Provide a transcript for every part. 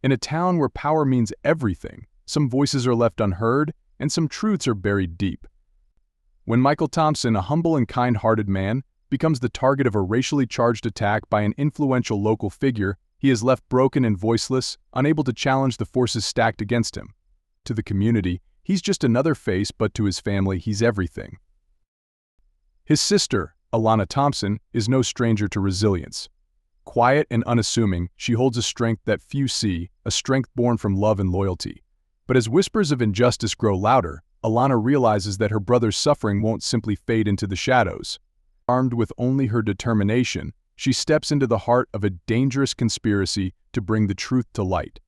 In a town where power means everything, some voices are left unheard and some truths are buried deep. When Michael Thompson, a humble and kind-hearted man, becomes the target of a racially charged attack by an influential local figure, he is left broken and voiceless, unable to challenge the forces stacked against him. To the community, he's just another face, but to his family, he's everything. His sister, Alana Thompson, is no stranger to resilience. Quiet and unassuming, she holds a strength that few see, a strength born from love and loyalty. But as whispers of injustice grow louder, Alana realizes that her brother's suffering won't simply fade into the shadows. Armed with only her determination, she steps into the heart of a dangerous conspiracy to bring the truth to light.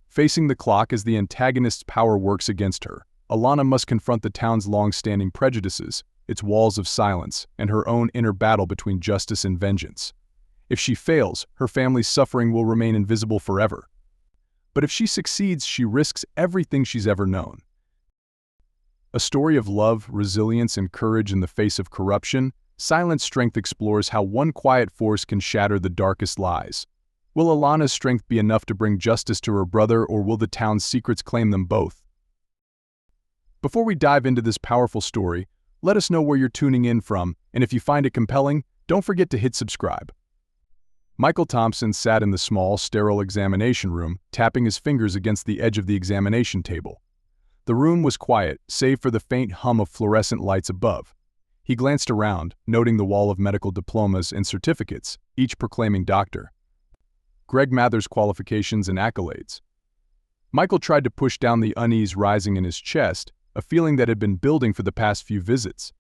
Facing the clock as the antagonist's power works against her, Alana must confront the town's long-standing prejudices, its walls of silence, and her own inner battle between justice and vengeance. If she fails, her family's suffering will remain invisible forever. But if she succeeds, she risks everything she's ever known. A story of love, resilience, and courage in the face of corruption, Silent Strength explores how one quiet force can shatter the darkest lies. Will Alana's strength be enough to bring justice to her brother, or will the town's secrets claim them both? Before we dive into this powerful story, let us know where you're tuning in from, and if you find it compelling, don't forget to hit subscribe. Michael Thompson sat in the small, sterile examination room, tapping his fingers against the edge of the examination table. The room was quiet, save for the faint hum of fluorescent lights above. He glanced around, noting the wall of medical diplomas and certificates, each proclaiming Dr. Greg Mather's qualifications and accolades. Michael tried to push down the unease rising in his chest, a feeling that had been building for the past few visits.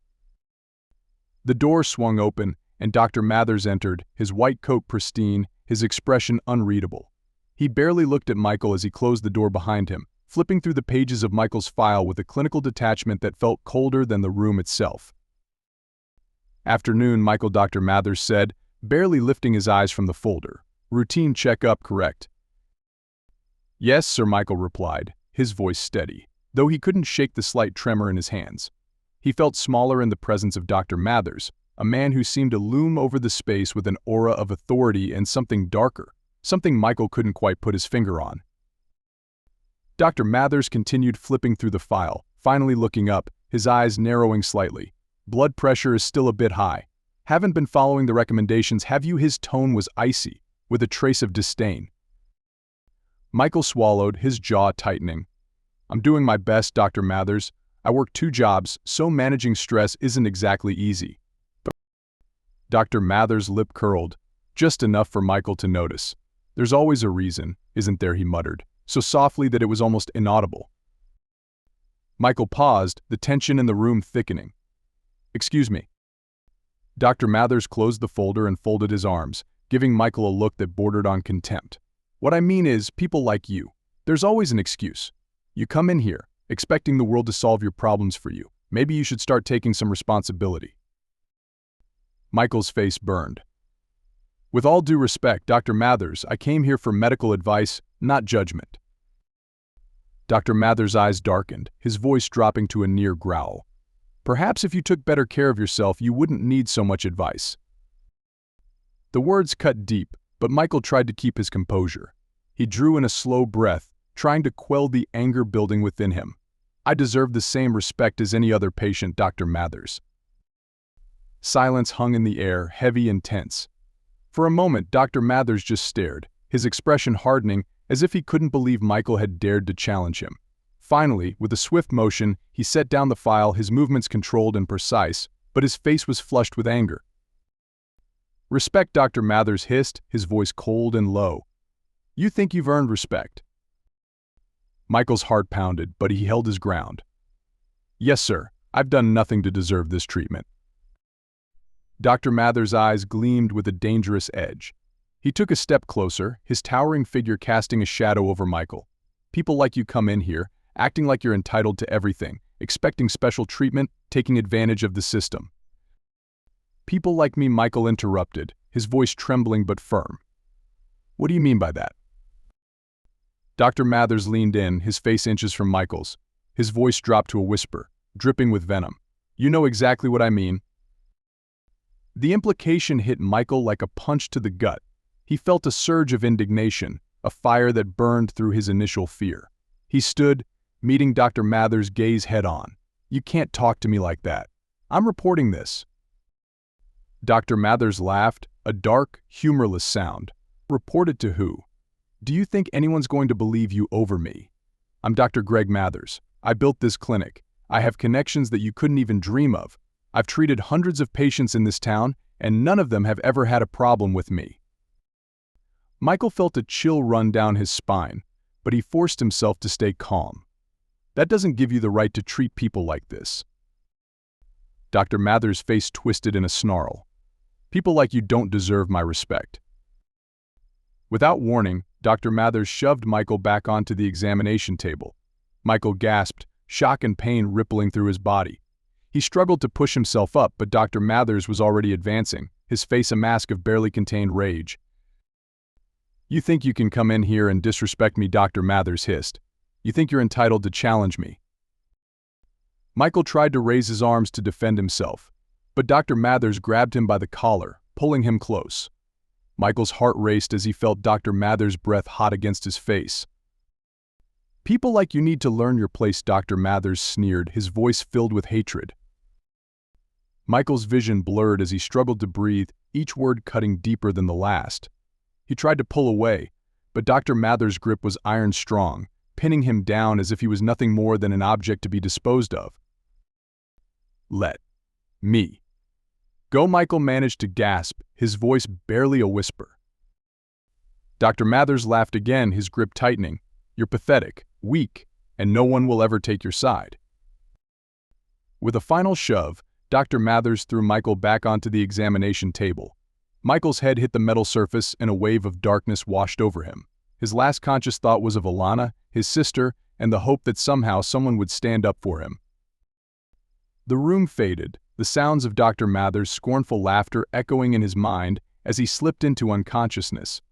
The door swung open, and Dr. Mathers entered, his white coat pristine, his expression unreadable. He barely looked at Michael as he closed the door behind him, flipping through the pages of Michael's file with a clinical detachment that felt colder than the room itself. "Afternoon, Michael," Dr. Mathers said, barely lifting his eyes from the folder. "Routine checkup, correct?" "Yes, sir," Michael replied, his voice steady, though he couldn't shake the slight tremor in his hands. He felt smaller in the presence of Dr. Mathers, a man who seemed to loom over the space with an aura of authority and something darker, something Michael couldn't quite put his finger on. Dr. Mathers continued flipping through the file, finally looking up, his eyes narrowing slightly. "Blood pressure is still a bit high. Haven't been following the recommendations, have you?" His tone was icy, with a trace of disdain. Michael swallowed, his jaw tightening. "I'm doing my best, Dr. Mathers. I work 2 jobs, so managing stress isn't exactly easy." Dr. Mathers' lip curled, just enough for Michael to notice. "There's always a reason, isn't there?" he muttered, so softly that it was almost inaudible. Michael paused, the tension in the room thickening. "Excuse me." Dr. Mathers closed the folder and folded his arms, giving Michael a look that bordered on contempt. "What I mean is, people like you. There's always an excuse. You come in here, expecting the world to solve your problems for you. Maybe you should start taking some responsibility." Michael's face burned. "With all due respect, Dr. Mathers, I came here for medical advice, not judgment." Dr. Mathers' eyes darkened, his voice dropping to a near growl. "Perhaps if you took better care of yourself, you wouldn't need so much advice." The words cut deep, but Michael tried to keep his composure. He drew in a slow breath, trying to quell the anger building within him. "I deserve the same respect as any other patient, Dr. Mathers." Silence hung in the air, heavy and tense. For a moment, Dr. Mathers just stared, his expression hardening as if he couldn't believe Michael had dared to challenge him. Finally, with a swift motion, he set down the file, his movements controlled and precise, but his face was flushed with anger. "Respect," Dr. Mathers hissed, his voice cold and low. "You think you've earned respect?" Michael's heart pounded, but he held his ground. "Yes, sir, I've done nothing to deserve this treatment." Dr. Mathers' eyes gleamed with a dangerous edge. He took a step closer, his towering figure casting a shadow over Michael. "People like you come in here, acting like you're entitled to everything, expecting special treatment, taking advantage of the system." "People like me," Michael interrupted, his voice trembling but firm. "What do you mean by that?" Dr. Mathers leaned in, his face inches from Michael's. His voice dropped to a whisper, dripping with venom. "You know exactly what I mean." The implication hit Michael like a punch to the gut. He felt a surge of indignation, a fire that burned through his initial fear. He stood, meeting Dr. Mather's gaze head-on. "You can't talk to me like that. I'm reporting this." Dr. Mathers laughed, a dark, humorless sound. "Report it to who? Do you think anyone's going to believe you over me? I'm Dr. Greg Mathers. I built this clinic. I have connections that you couldn't even dream of. I've treated hundreds of patients in this town, and none of them have ever had a problem with me." Michael felt a chill run down his spine, but he forced himself to stay calm. "That doesn't give you the right to treat people like this." Dr. Mathers' face twisted in a snarl. "People like you don't deserve my respect." Without warning, Dr. Mathers shoved Michael back onto the examination table. Michael gasped, shock and pain rippling through his body. He struggled to push himself up, but Dr. Mathers was already advancing, his face a mask of barely contained rage. "You think you can come in here and disrespect me?" Dr. Mathers hissed. "You think you're entitled to challenge me?" Michael tried to raise his arms to defend himself, but Dr. Mathers grabbed him by the collar, pulling him close. Michael's heart raced as he felt Dr. Mathers' breath hot against his face. "People like you need to learn your place," Dr. Mathers sneered, his voice filled with hatred. Michael's vision blurred as he struggled to breathe, each word cutting deeper than the last. He tried to pull away, but Dr. Mathers' grip was iron strong, pinning him down as if he was nothing more than an object to be disposed of. "Let me go," Michael managed to gasp, his voice barely a whisper. Dr. Mathers laughed again, his grip tightening. "You're pathetic, weak, and no one will ever take your side." With a final shove, Dr. Mathers threw Michael back onto the examination table. Michael's head hit the metal surface and a wave of darkness washed over him. His last conscious thought was of Alana, his sister, and the hope that somehow someone would stand up for him. The room faded, the sounds of Dr. Mathers' scornful laughter echoing in his mind as he slipped into unconsciousness.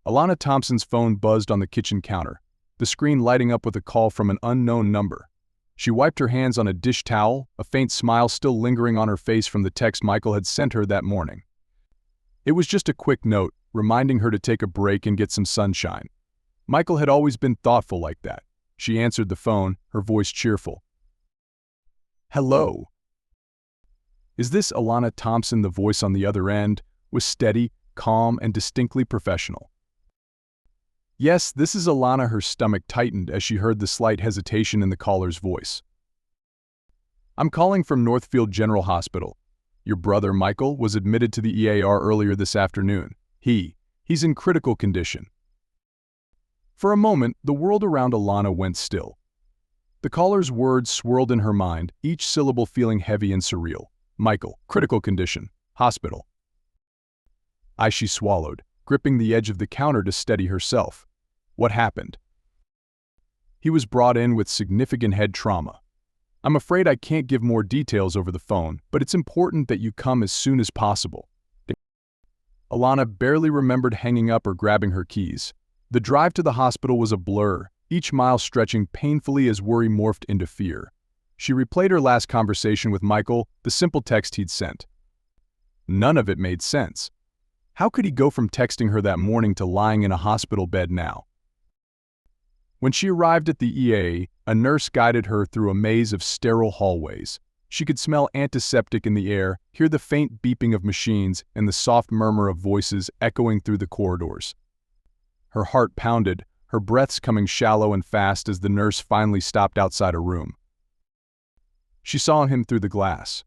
Alana Thompson's phone buzzed on the kitchen counter, the screen lighting up with a call from an unknown number. She wiped her hands on a dish towel, a faint smile still lingering on her face from the text Michael had sent her that morning. It was just a quick note, reminding her to take a break and get some sunshine. Michael had always been thoughtful like that. She answered the phone, her voice cheerful. "Hello. Is this Alana Thompson?" The voice on the other end was steady, calm, and distinctly professional. "Yes, this is Alana." Her stomach tightened as she heard the slight hesitation in the caller's voice. "I'm calling from Northfield General Hospital. Your brother, Michael, was admitted to the EAR earlier this afternoon. He's in critical condition." For a moment, the world around Alana went still. The caller's words swirled in her mind, each syllable feeling heavy and surreal. Michael, critical condition, hospital. She swallowed, gripping the edge of the counter to steady herself. What happened? He was brought in with significant head trauma. "I'm afraid I can't give more details over the phone, but it's important that you come as soon as possible." Alana barely remembered hanging up or grabbing her keys. The drive to the hospital was a blur, each mile stretching painfully as worry morphed into fear. She replayed her last conversation with Michael, the simple text he'd sent. None of it made sense. How could he go from texting her that morning to lying in a hospital bed now? When she arrived at the EA, a nurse guided her through a maze of sterile hallways. She could smell antiseptic in the air, hear the faint beeping of machines, and the soft murmur of voices echoing through the corridors. Her heart pounded, her breaths coming shallow and fast as the nurse finally stopped outside a room. She saw him through the glass.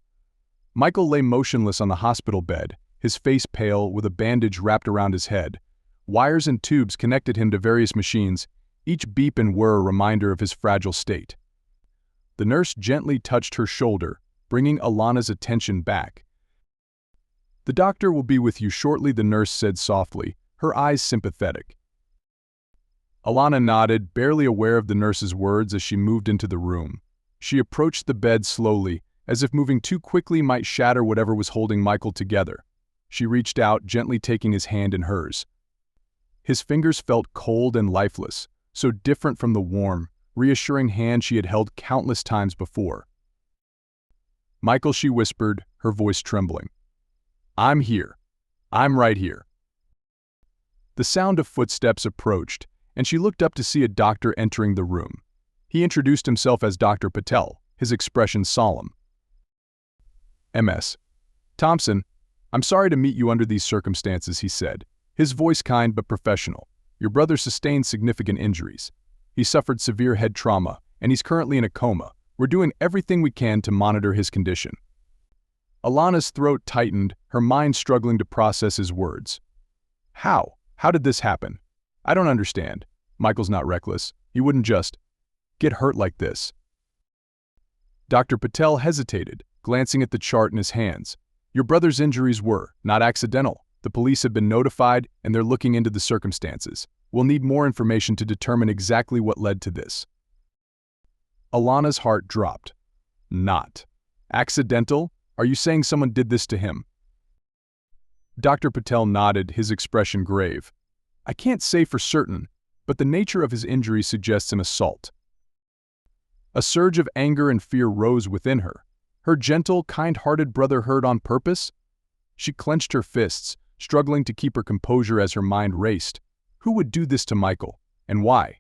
Michael lay motionless on the hospital bed, his face pale with a bandage wrapped around his head. Wires and tubes connected him to various machines, each beep and whir a reminder of his fragile state. The nurse gently touched her shoulder, bringing Alana's attention back. "The doctor will be with you shortly," the nurse said softly, her eyes sympathetic. Alana nodded, barely aware of the nurse's words as she moved into the room. She approached the bed slowly, as if moving too quickly might shatter whatever was holding Michael together. She reached out, gently taking his hand in hers. His fingers felt cold and lifeless, so different from the warm, reassuring hand she had held countless times before. "Michael," she whispered, her voice trembling. "I'm here. I'm right here." The sound of footsteps approached, and she looked up to see a doctor entering the room. He introduced himself as Dr. Patel, his expression solemn. "Ms. Thompson, I'm sorry to meet you under these circumstances," he said, his voice kind but professional. "Your brother sustained significant injuries. He suffered severe head trauma, and he's currently in a coma. We're doing everything we can to monitor his condition." Alana's throat tightened, her mind struggling to process his words. How? How did this happen? I don't understand. Michael's not reckless. He wouldn't just get hurt like this. Dr. Patel hesitated, glancing at the chart in his hands. Your brother's injuries were not accidental. The police have been notified, and they're looking into the circumstances. We'll need more information to determine exactly what led to this. Alana's heart dropped. Not accidental? Are you saying someone did this to him? Dr. Patel nodded, his expression grave. I can't say for certain, but the nature of his injury suggests an assault. A surge of anger and fear rose within her. Her gentle, kind-hearted brother hurt on purpose? She clenched her fists, struggling to keep her composure as her mind raced. Who would do this to Michael, and why?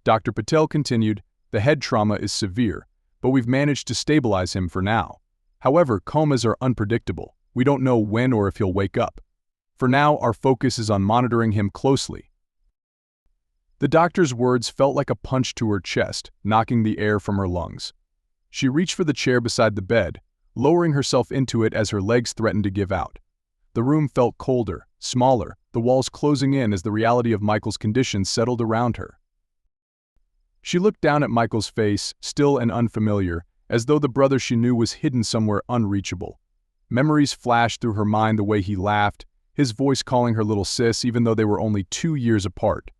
Dr. Patel continued, the head trauma is severe, but we've managed to stabilize him for now. However, comas are unpredictable. We don't know when or if he'll wake up. For now, our focus is on monitoring him closely. The doctor's words felt like a punch to her chest, knocking the air from her lungs. She reached for the chair beside the bed, lowering herself into it as her legs threatened to give out. The room felt colder, smaller, the walls closing in as the reality of Michael's condition settled around her. She looked down at Michael's face, still and unfamiliar, as though the brother she knew was hidden somewhere unreachable. Memories flashed through her mind, the way he laughed, his voice calling her little sis even though they were only 2 years apart.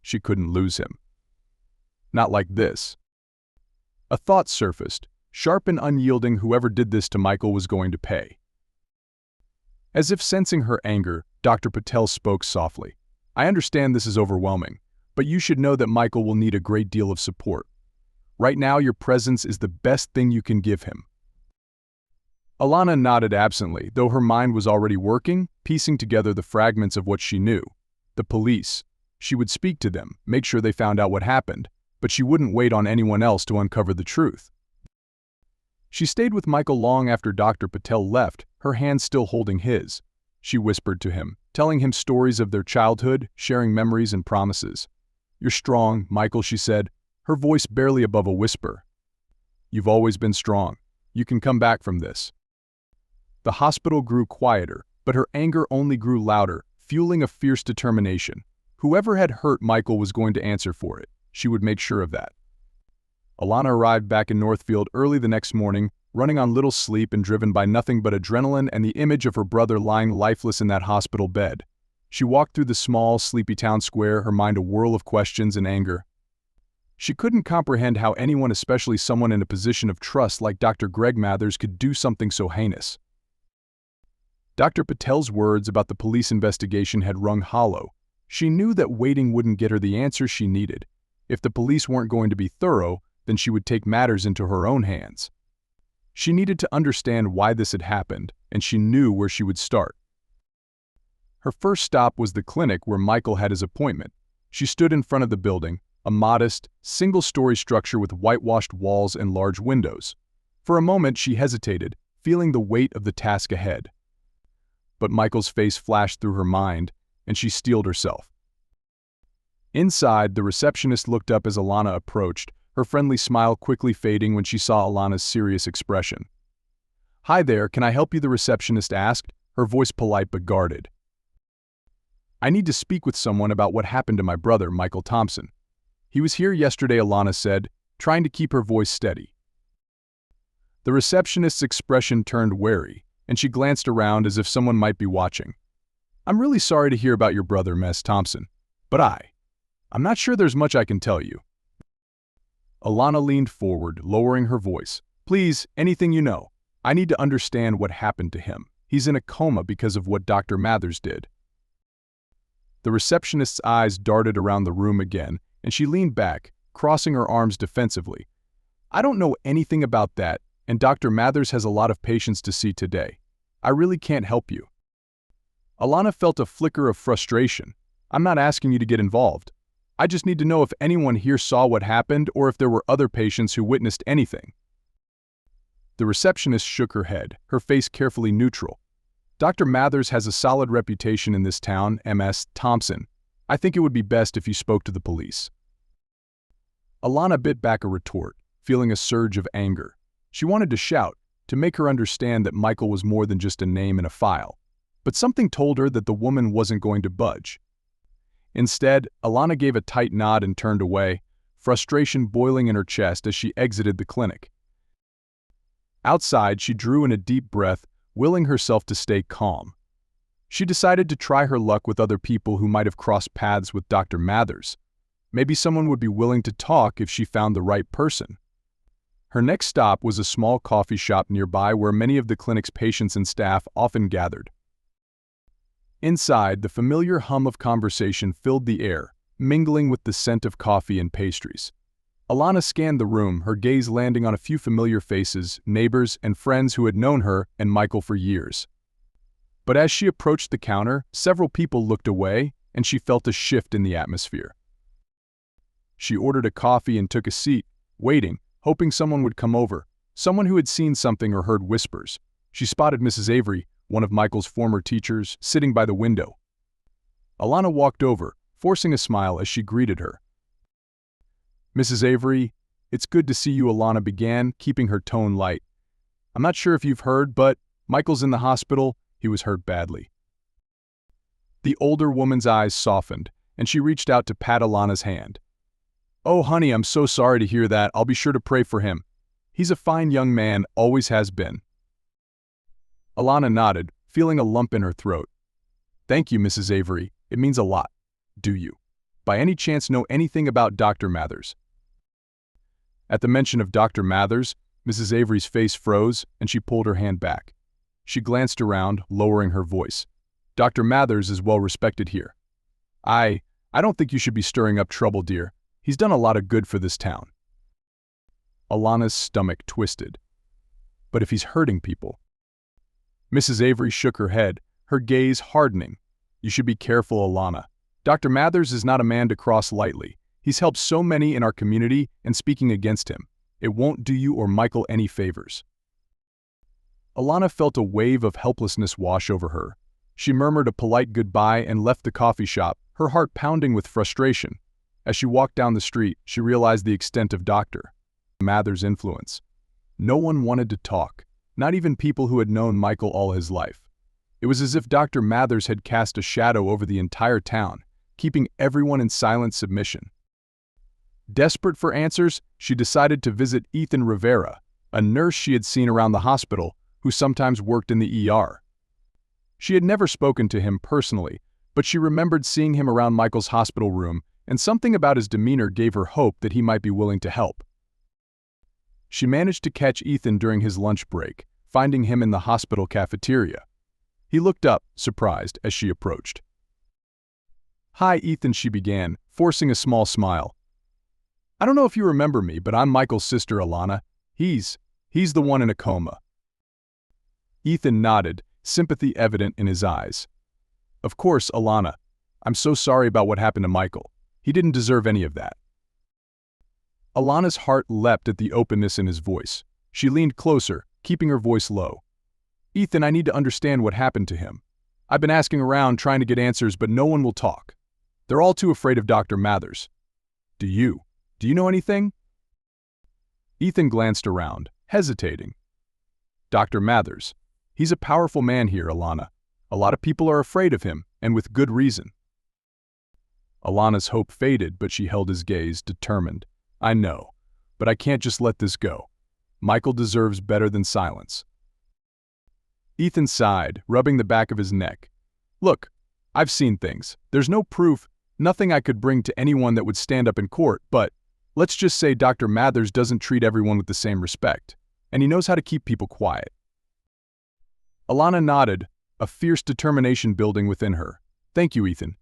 She couldn't lose him. Not like this. A thought surfaced, sharp and unyielding. Whoever did this to Michael was going to pay. As if sensing her anger, Dr. Patel spoke softly. I understand this is overwhelming, but you should know that Michael will need a great deal of support. Right now, your presence is the best thing you can give him. Alana nodded absently, though her mind was already working, piecing together the fragments of what she knew. The police. She would speak to them, make sure they found out what happened, but she wouldn't wait on anyone else to uncover the truth. She stayed with Michael long after Dr. Patel left, her hand still holding his. She whispered to him, telling him stories of their childhood, sharing memories and promises. You're strong, Michael, she said, her voice barely above a whisper. You've always been strong. You can come back from this. The hospital grew quieter, but her anger only grew louder, fueling a fierce determination. Whoever had hurt Michael was going to answer for it. She would make sure of that. Alana arrived back in Northfield early the next morning, running on little sleep and driven by nothing but adrenaline and the image of her brother lying lifeless in that hospital bed. She walked through the small, sleepy town square, her mind a whirl of questions and anger. She couldn't comprehend how anyone, especially someone in a position of trust like Dr. Greg Mathers, could do something so heinous. Dr. Patel's words about the police investigation had rung hollow. She knew that waiting wouldn't get her the answers she needed. If the police weren't going to be thorough, then she would take matters into her own hands. She needed to understand why this had happened, and she knew where she would start. Her first stop was the clinic where Michael had his appointment. She stood in front of the building, a modest, single-story structure with whitewashed walls and large windows. For a moment she hesitated, feeling the weight of the task ahead. But Michael's face flashed through her mind, and she steeled herself. Inside, the receptionist looked up as Alana approached, her friendly smile quickly fading when she saw Alana's serious expression. Hi there, can I help you? The receptionist asked, her voice polite but guarded. I need to speak with someone about what happened to my brother, Michael Thompson. He was here yesterday, Alana said, trying to keep her voice steady. The receptionist's expression turned wary, and she glanced around as if someone might be watching. I'm really sorry to hear about your brother, Ms. Thompson, but I'm not sure there's much I can tell you. Alana leaned forward, lowering her voice. Please, anything you know. I need to understand what happened to him. He's in a coma because of what Dr. Mathers did. The receptionist's eyes darted around the room again, and she leaned back, crossing her arms defensively. I don't know anything about that, and Dr. Mathers has a lot of patients to see today. I really can't help you. Alana felt a flicker of frustration. I'm not asking you to get involved. I just need to know if anyone here saw what happened or if there were other patients who witnessed anything. The receptionist shook her head, her face carefully neutral. Dr. Mathers has a solid reputation in this town, Ms. Thompson. I think it would be best if you spoke to the police. Alana bit back a retort, feeling a surge of anger. She wanted to shout, to make her understand that Michael was more than just a name in a file. But something told her that the woman wasn't going to budge. Instead, Alana gave a tight nod and turned away, frustration boiling in her chest as she exited the clinic. Outside, she drew in a deep breath, willing herself to stay calm. She decided to try her luck with other people who might have crossed paths with Dr. Mathers. Maybe someone would be willing to talk if she found the right person. Her next stop was a small coffee shop nearby where many of the clinic's patients and staff often gathered. Inside, the familiar hum of conversation filled the air, mingling with the scent of coffee and pastries. Alana scanned the room, her gaze landing on a few familiar faces, neighbors, and friends who had known her and Michael for years. But as she approached the counter, several people looked away, and she felt a shift in the atmosphere. She ordered a coffee and took a seat, waiting, hoping someone would come over, someone who had seen something or heard whispers. She spotted Mrs. Avery, one of Michael's former teachers, sitting by the window. Alana walked over, forcing a smile as she greeted her. "Mrs. Avery, it's good to see you," Alana began, keeping her tone light. "I'm not sure if you've heard, but Michael's in the hospital. He was hurt badly." The older woman's eyes softened, and she reached out to pat Alana's hand. "Oh, honey, I'm so sorry to hear that. I'll be sure to pray for him. He's a fine young man, always has been." Alana nodded, feeling a lump in her throat. "Thank you, Mrs. Avery. It means a lot. Do you, by any chance, know anything about Dr. Mathers?" At the mention of Dr. Mathers, Mrs. Avery's face froze, and she pulled her hand back. She glanced around, lowering her voice. "Dr. Mathers is well respected here. I don't think you should be stirring up trouble, dear. He's done a lot of good for this town." Alana's stomach twisted. "But if he's hurting people?" Mrs. Avery shook her head, her gaze hardening. "You should be careful, Alana. Dr. Mathers is not a man to cross lightly. He's helped so many in our community, and speaking against him, it won't do you or Michael any favors." Alana felt a wave of helplessness wash over her. She murmured a polite goodbye and left the coffee shop, her heart pounding with frustration. As she walked down the street, she realized the extent of Dr. Mathers' influence. No one wanted to talk, not even people who had known Michael all his life. It was as if Dr. Mathers had cast a shadow over the entire town, keeping everyone in silent submission. Desperate for answers, she decided to visit Ethan Rivera, a nurse she had seen around the hospital, who sometimes worked in the ER. She had never spoken to him personally, but she remembered seeing him around Michael's hospital room, and something about his demeanor gave her hope that he might be willing to help. She managed to catch Ethan during his lunch break, finding him in the hospital cafeteria. He looked up, surprised, as she approached. "Hi, Ethan," she began, forcing a small smile. "I don't know if you remember me, but I'm Michael's sister, Alana. He's the one in a coma." Ethan nodded, sympathy evident in his eyes. "Of course, Alana. I'm so sorry about what happened to Michael. He didn't deserve any of that." Alana's heart leapt at the openness in his voice. She leaned closer, keeping her voice low. "Ethan, I need to understand what happened to him. I've been asking around, trying to get answers, but no one will talk. They're all too afraid of Dr. Mathers. Do you know anything?" Ethan glanced around, hesitating. "Dr. Mathers. He's a powerful man here, Alana. A lot of people are afraid of him, and with good reason." Alana's hope faded, but she held his gaze, determined. "I know, but I can't just let this go. Michael deserves better than silence." Ethan sighed, rubbing the back of his neck. "Look, I've seen things. There's no proof, nothing I could bring to anyone that would stand up in court, but let's just say Dr. Mathers doesn't treat everyone with the same respect, and he knows how to keep people quiet." Alana nodded, a fierce determination building within her. "Thank you, Ethan.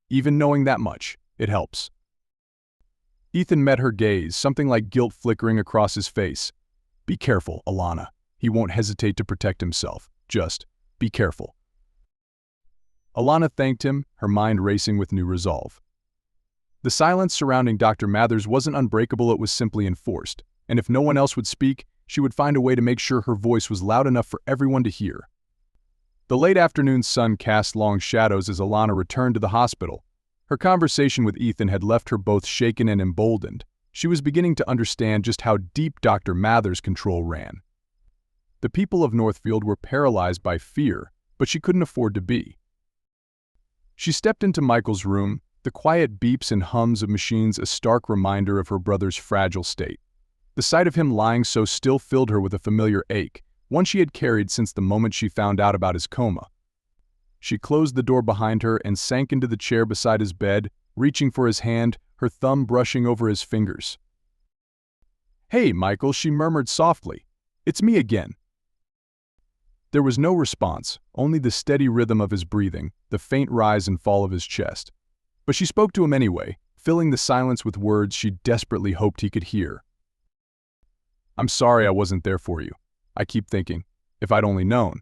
Even knowing that much, it helps." Ethan met her gaze, something like guilt flickering across his face. "Be careful, Alana. He won't hesitate to protect himself. Just be careful." Alana thanked him, her mind racing with new resolve. The silence surrounding Dr. Mathers wasn't unbreakable, it was simply enforced, and if no one else would speak, she would find a way to make sure her voice was loud enough for everyone to hear. The late afternoon sun cast long shadows as Alana returned to the hospital. Her conversation with Ethan had left her both shaken and emboldened. She was beginning to understand just how deep Dr. Mathers' control ran. The people of Northfield were paralyzed by fear, but she couldn't afford to be. She stepped into Michael's room, the quiet beeps and hums of machines a stark reminder of her brother's fragile state. The sight of him lying so still filled her with a familiar ache, one she had carried since the moment she found out about his coma. She closed the door behind her and sank into the chair beside his bed, reaching for his hand, her thumb brushing over his fingers. "Hey, Michael," she murmured softly. "It's me again." There was no response, only the steady rhythm of his breathing, the faint rise and fall of his chest. But she spoke to him anyway, filling the silence with words she desperately hoped he could hear. "I'm sorry I wasn't there for you. I keep thinking, if I'd only known.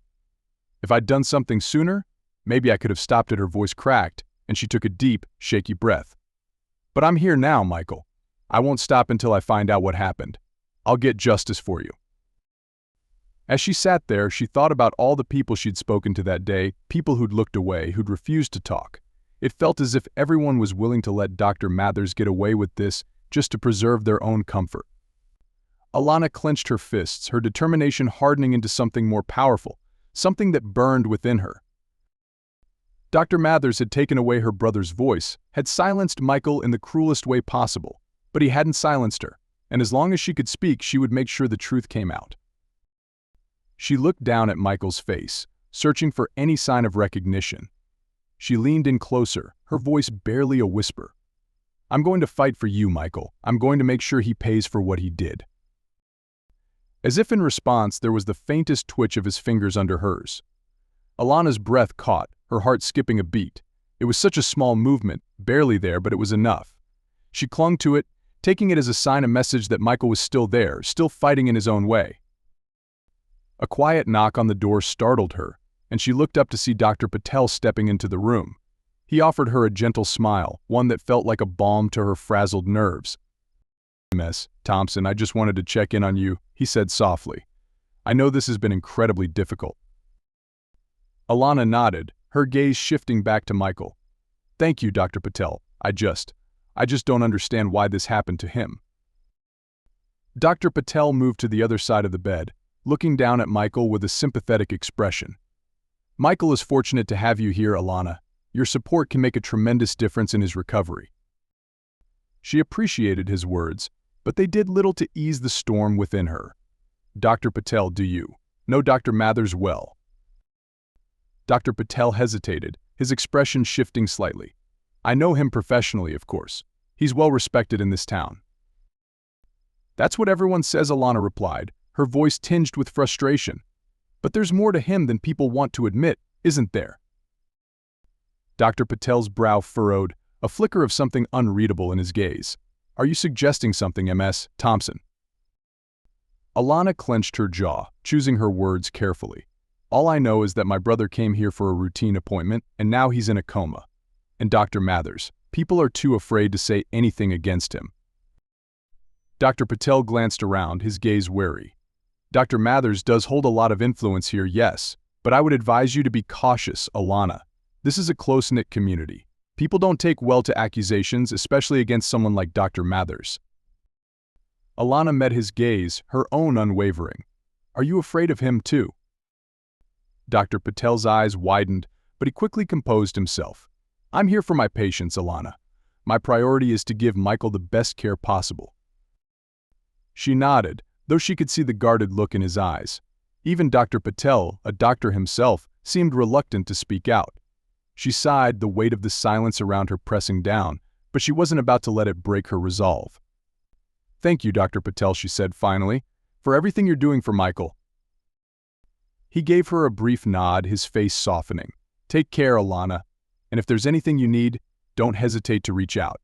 If I'd done something sooner, maybe I could have stopped it." Her voice cracked, and she took a deep, shaky breath. "But I'm here now, Michael. I won't stop until I find out what happened. I'll get justice for you." As she sat there, she thought about all the people she'd spoken to that day, people who'd looked away, who'd refused to talk. It felt as if everyone was willing to let Dr. Mathers get away with this just to preserve their own comfort. Alana clenched her fists, her determination hardening into something more powerful, something that burned within her. Dr. Mathers had taken away her brother's voice, had silenced Michael in the cruelest way possible, but he hadn't silenced her, and as long as she could speak, she would make sure the truth came out. She looked down at Michael's face, searching for any sign of recognition. She leaned in closer, her voice barely a whisper. "I'm going to fight for you, Michael. I'm going to make sure he pays for what he did." As if in response, there was the faintest twitch of his fingers under hers. Alana's breath caught, her heart skipping a beat. It was such a small movement, barely there, but it was enough. She clung to it, taking it as a sign, a message that Michael was still there, still fighting in his own way. A quiet knock on the door startled her, and she looked up to see Dr. Patel stepping into the room. He offered her a gentle smile, one that felt like a balm to her frazzled nerves. "Ms. Thompson, I just wanted to check in on you," he said softly. "I know this has been incredibly difficult." Alana nodded, her gaze shifting back to Michael. "Thank you, Dr. Patel. I just don't understand why this happened to him." Dr. Patel moved to the other side of the bed, looking down at Michael with a sympathetic expression. "Michael is fortunate to have you here, Alana. Your support can make a tremendous difference in his recovery." She appreciated his words, but they did little to ease the storm within her. "Dr. Patel, do you know Dr. Mathers well?" Dr. Patel hesitated, his expression shifting slightly. "I know him professionally, of course. He's well respected in this town." "That's what everyone says," Alana replied, her voice tinged with frustration. "But there's more to him than people want to admit, isn't there?" Dr. Patel's brow furrowed, a flicker of something unreadable in his gaze. "Are you suggesting something, Ms. Thompson?" Alana clenched her jaw, choosing her words carefully. "All I know is that my brother came here for a routine appointment, and now he's in a coma. And Dr. Mathers, people are too afraid to say anything against him." Dr. Patel glanced around, his gaze wary. "Dr. Mathers does hold a lot of influence here, yes, but I would advise you to be cautious, Alana. This is a close-knit community. People don't take well to accusations, especially against someone like Dr. Mathers." Alana met his gaze, her own unwavering. "Are you afraid of him too?" Dr. Patel's eyes widened, but he quickly composed himself. "I'm here for my patients, Alana. My priority is to give Michael the best care possible." She nodded, though she could see the guarded look in his eyes. Even Dr. Patel, a doctor himself, seemed reluctant to speak out. She sighed, the weight of the silence around her pressing down, but she wasn't about to let it break her resolve. "Thank you, Dr. Patel," she said finally, "for everything you're doing for Michael." He gave her a brief nod, his face softening. "Take care, Alana, and if there's anything you need, don't hesitate to reach out."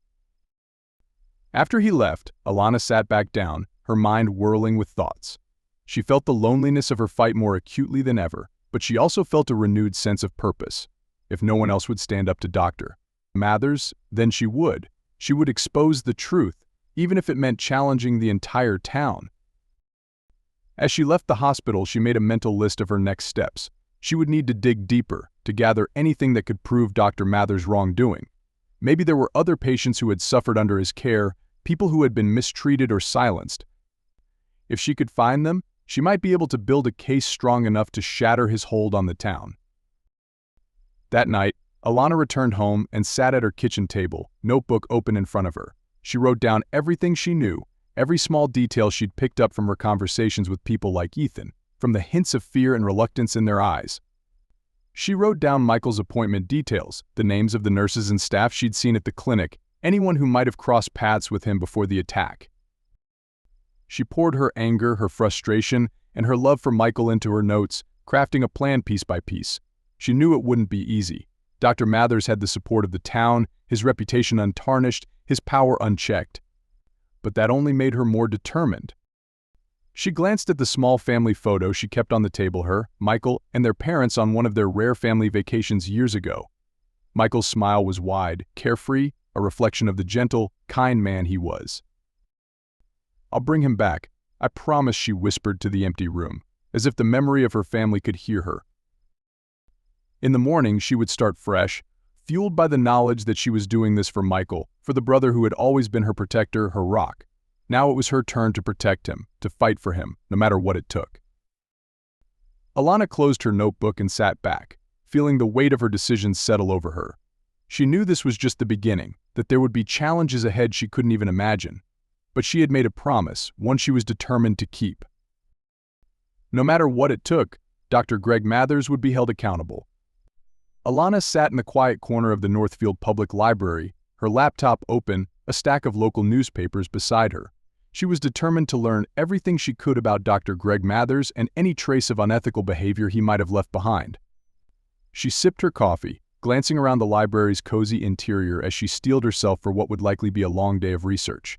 After he left, Alana sat back down, her mind whirling with thoughts. She felt the loneliness of her fight more acutely than ever, but she also felt a renewed sense of purpose. If no one else would stand up to Dr. Mathers, then she would. She would expose the truth, even if it meant challenging the entire town. As she left the hospital, she made a mental list of her next steps. She would need to dig deeper to gather anything that could prove Dr. Mathers' wrongdoing. Maybe there were other patients who had suffered under his care, people who had been mistreated or silenced. If she could find them, she might be able to build a case strong enough to shatter his hold on the town. That night, Alana returned home and sat at her kitchen table, notebook open in front of her. She wrote down everything she knew, every small detail she'd picked up from her conversations with people like Ethan, from the hints of fear and reluctance in their eyes. She wrote down Michael's appointment details, the names of the nurses and staff she'd seen at the clinic, anyone who might have crossed paths with him before the attack. She poured her anger, her frustration, and her love for Michael into her notes, crafting a plan piece by piece. She knew it wouldn't be easy. Dr. Mathers had the support of the town, his reputation untarnished, his power unchecked. But that only made her more determined. She glanced at the small family photo she kept on the table, her, Michael, and their parents on one of their rare family vacations years ago. Michael's smile was wide, carefree, a reflection of the gentle, kind man he was. "I'll bring him back, I promise," she whispered to the empty room, as if the memory of her family could hear her. In the morning, she would start fresh, fueled by the knowledge that she was doing this for Michael, for the brother who had always been her protector, her rock. Now it was her turn to protect him, to fight for him, no matter what it took. Alana closed her notebook and sat back, feeling the weight of her decisions settle over her. She knew this was just the beginning, that there would be challenges ahead she couldn't even imagine. But she had made a promise, one she was determined to keep. No matter what it took, Dr. Greg Mathers would be held accountable. Alana sat in the quiet corner of the Northfield Public Library, her laptop open, a stack of local newspapers beside her. She was determined to learn everything she could about Dr. Greg Mathers and any trace of unethical behavior he might have left behind. She sipped her coffee, glancing around the library's cozy interior as she steeled herself for what would likely be a long day of research.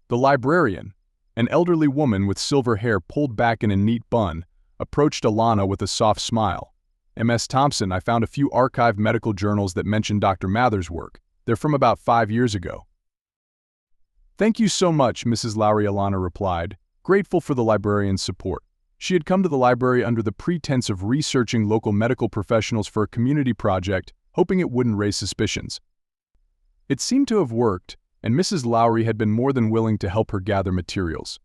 The librarian, an elderly woman with silver hair pulled back in a neat bun, approached Alana with a soft smile. "Ms. Thompson, I found a few archived medical journals that mention Dr. Mathers' work. They're from about 5 years ago." "Thank you so much, Mrs. Lowry," Alana replied, grateful for the librarian's support. She had come to the library under the pretense of researching local medical professionals for a community project, hoping it wouldn't raise suspicions. It seemed to have worked, and Mrs. Lowry had been more than willing to help her gather materials.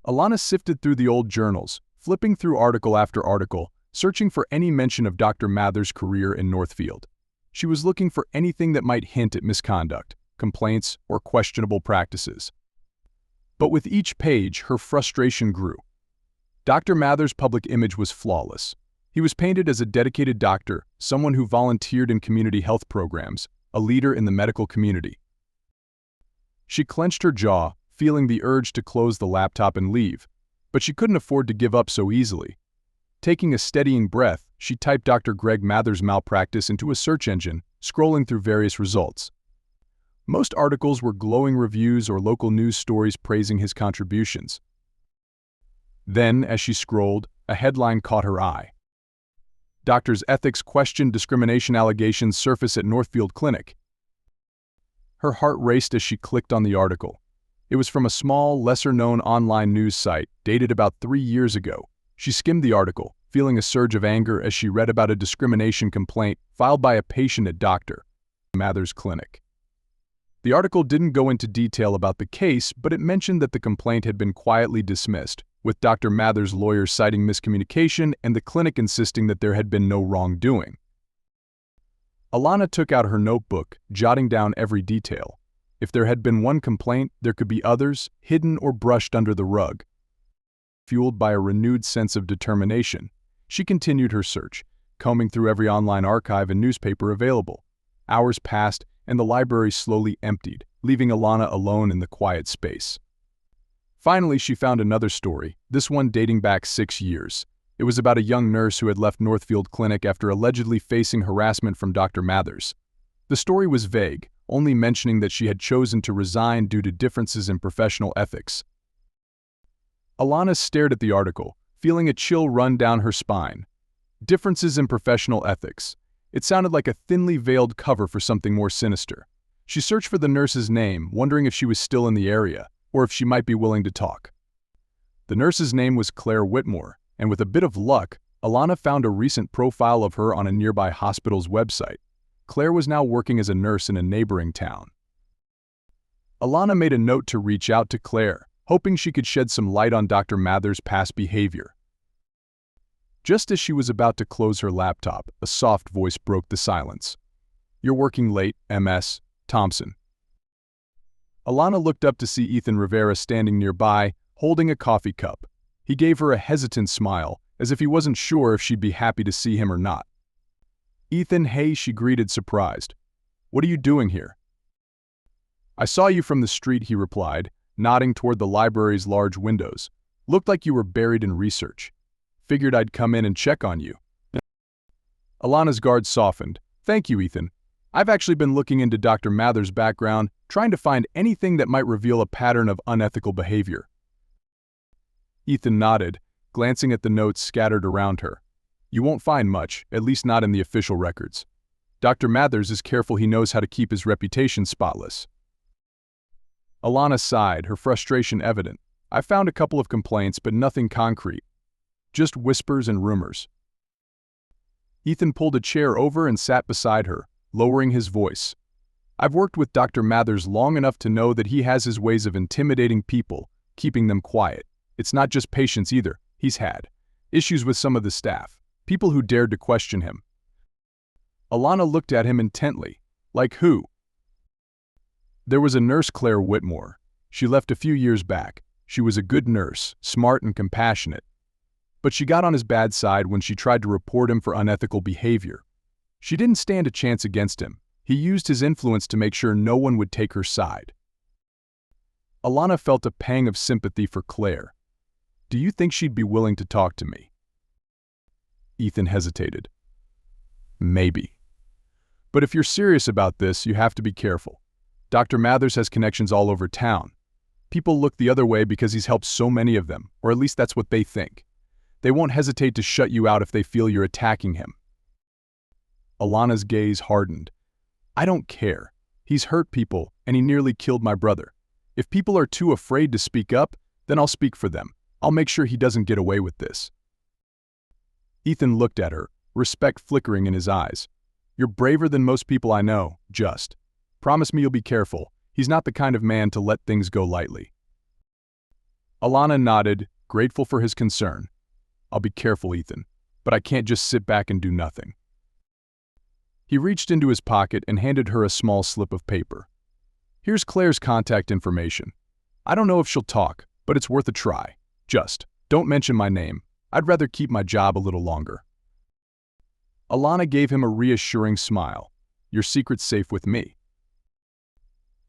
Alana sifted through the old journals, flipping through article after article, searching for any mention of Dr. Mathers' career in Northfield. She was looking for anything that might hint at misconduct, complaints, or questionable practices. But with each page, her frustration grew. Dr. Mathers' public image was flawless. He was painted as a dedicated doctor, someone who volunteered in community health programs, a leader in the medical community. She clenched her jaw, feeling the urge to close the laptop and leave, but she couldn't afford to give up so easily. Taking a steadying breath, she typed Dr. Greg Mathers' malpractice into a search engine, scrolling through various results. Most articles were glowing reviews or local news stories praising his contributions. Then, as she scrolled, a headline caught her eye. "Doctors' ethics question discrimination allegations surface at Northfield Clinic." Her heart raced as she clicked on the article. It was from a small, lesser-known online news site, dated about 3 years ago. She skimmed the article, feeling a surge of anger as she read about a discrimination complaint filed by a patient at Dr. Mathers' clinic. The article didn't go into detail about the case, but it mentioned that the complaint had been quietly dismissed, with Dr. Mathers' lawyers citing miscommunication and the clinic insisting that there had been no wrongdoing. Alana took out her notebook, jotting down every detail. If there had been one complaint, there could be others, hidden or brushed under the rug. Fueled by a renewed sense of determination, she continued her search, combing through every online archive and newspaper available. Hours passed, and the library slowly emptied, leaving Alana alone in the quiet space. Finally, she found another story, this one dating back 6 years. It was about a young nurse who had left Northfield Clinic after allegedly facing harassment from Dr. Mathers. The story was vague, only mentioning that she had chosen to resign due to differences in professional ethics. Alana stared at the article, feeling a chill run down her spine. Differences in professional ethics. It sounded like a thinly veiled cover for something more sinister. She searched for the nurse's name, wondering if she was still in the area, or if she might be willing to talk. The nurse's name was Claire Whitmore, and with a bit of luck, Alana found a recent profile of her on a nearby hospital's website. Claire was now working as a nurse in a neighboring town. Alana made a note to reach out to Claire, hoping she could shed some light on Dr. Mather's past behavior. Just as she was about to close her laptop, a soft voice broke the silence. "You're working late, Ms. Thompson." Alana looked up to see Ethan Rivera standing nearby, holding a coffee cup. He gave her a hesitant smile, as if he wasn't sure if she'd be happy to see him or not. "Ethan, hey," she greeted, surprised. "What are you doing here?" "I saw you from the street," he replied, nodding toward the library's large windows. "Looked like you were buried in research. Figured I'd come in and check on you." Alana's guard softened. "Thank you, Ethan. I've actually been looking into Dr. Mather's background, trying to find anything that might reveal a pattern of unethical behavior." Ethan nodded, glancing at the notes scattered around her. "You won't find much, at least not in the official records. Dr. Mathers is careful. He knows how to keep his reputation spotless." Alana sighed, her frustration evident. "I found a couple of complaints, but nothing concrete. Just whispers and rumors." Ethan pulled a chair over and sat beside her, lowering his voice. "I've worked with Dr. Mathers long enough to know that he has his ways of intimidating people, keeping them quiet. It's not just patients either. He's had issues with some of the staff, people who dared to question him." Alana looked at him intently. "Like who?" "There was a nurse, Claire Whitmore. She left a few years back. She was a good nurse, smart and compassionate. But she got on his bad side when she tried to report him for unethical behavior. She didn't stand a chance against him. He used his influence to make sure no one would take her side." Alana felt a pang of sympathy for Claire. "Do you think she'd be willing to talk to me?" Ethan hesitated. "Maybe. But if you're serious about this, you have to be careful. Dr. Mathers has connections all over town. People look the other way because he's helped so many of them, or at least that's what they think. They won't hesitate to shut you out if they feel you're attacking him." Alana's gaze hardened. "I don't care. He's hurt people, and he nearly killed my brother. If people are too afraid to speak up, then I'll speak for them. I'll make sure he doesn't get away with this." Ethan looked at her, respect flickering in his eyes. "You're braver than most people I know, just. Promise me you'll be careful. He's not the kind of man to let things go lightly." Alana nodded, grateful for his concern. "I'll be careful, Ethan, but I can't just sit back and do nothing." He reached into his pocket and handed her a small slip of paper. "Here's Claire's contact information. I don't know if she'll talk, but it's worth a try. Just don't mention my name. I'd rather keep my job a little longer." Alana gave him a reassuring smile. "Your secret's safe with me."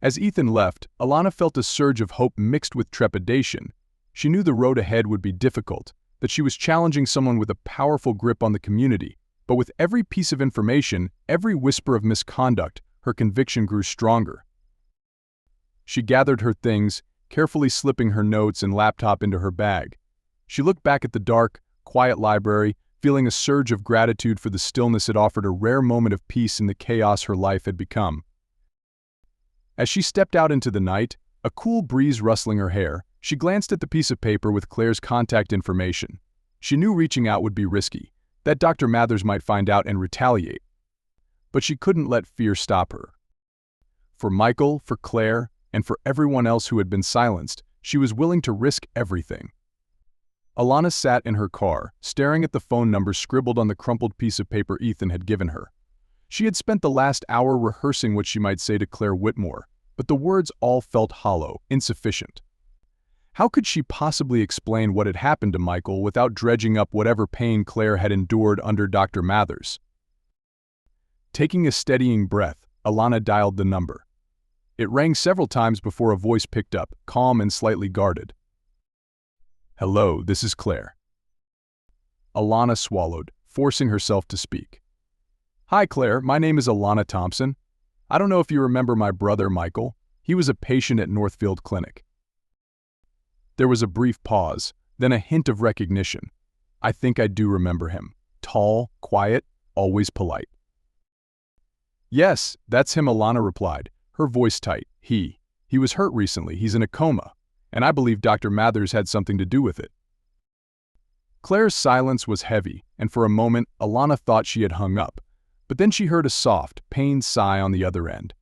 As Ethan left, Alana felt a surge of hope mixed with trepidation. She knew the road ahead would be difficult, that she was challenging someone with a powerful grip on the community, but with every piece of information, every whisper of misconduct, her conviction grew stronger. She gathered her things, carefully slipping her notes and laptop into her bag. She looked back at the dark, quiet library, feeling a surge of gratitude for the stillness it offered, a rare moment of peace in the chaos her life had become. As she stepped out into the night, a cool breeze rustling her hair, she glanced at the piece of paper with Claire's contact information. She knew reaching out would be risky, that Dr. Mathers might find out and retaliate. But she couldn't let fear stop her. For Michael, for Claire, and for everyone else who had been silenced, she was willing to risk everything. Alana sat in her car, staring at the phone number scribbled on the crumpled piece of paper Ethan had given her. She had spent the last hour rehearsing what she might say to Claire Whitmore, but the words all felt hollow, insufficient. How could she possibly explain what had happened to Michael without dredging up whatever pain Claire had endured under Dr. Mathers? Taking a steadying breath, Alana dialed the number. It rang several times before a voice picked up, calm and slightly guarded. "Hello, this is Claire." Alana swallowed, forcing herself to speak. "Hi, Claire, my name is Alana Thompson. I don't know if you remember my brother, Michael. He was a patient at Northfield Clinic." There was a brief pause, then a hint of recognition. "I think I do remember him. Tall, quiet, always polite. Yes, that's him, Alana replied, her voice tight. He was hurt recently, he's in a coma, and I believe Dr. Mathers had something to do with it. Claire's silence was heavy, and for a moment, Alana thought she had hung up, but then she heard a soft, pained sigh on the other end.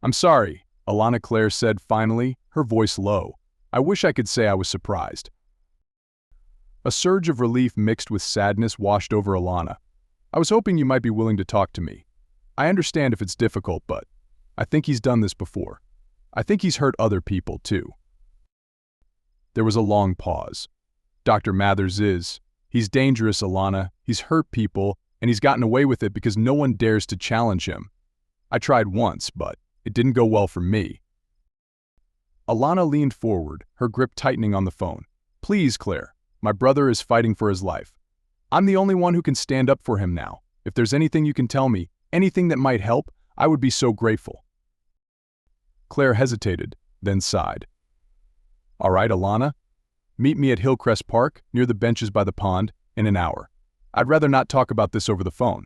I'm sorry, Alana Claire said finally, her voice low. I wish I could say I was surprised. A surge of relief mixed with sadness washed over Alana. I was hoping you might be willing to talk to me. I understand if it's difficult, but I think he's done this before. I think he's hurt other people, too. There was a long pause. Dr. Mathers he's dangerous, Alana. He's hurt people, and he's gotten away with it because no one dares to challenge him. I tried once, but it didn't go well for me. Alana leaned forward, her grip tightening on the phone. Please, Claire. My brother is fighting for his life. I'm the only one who can stand up for him now. If there's anything you can tell me, anything that might help, I would be so grateful. Claire hesitated, then sighed. All right, Alana. Meet me at Hillcrest Park, near the benches by the pond, in an hour. I'd rather not talk about this over the phone.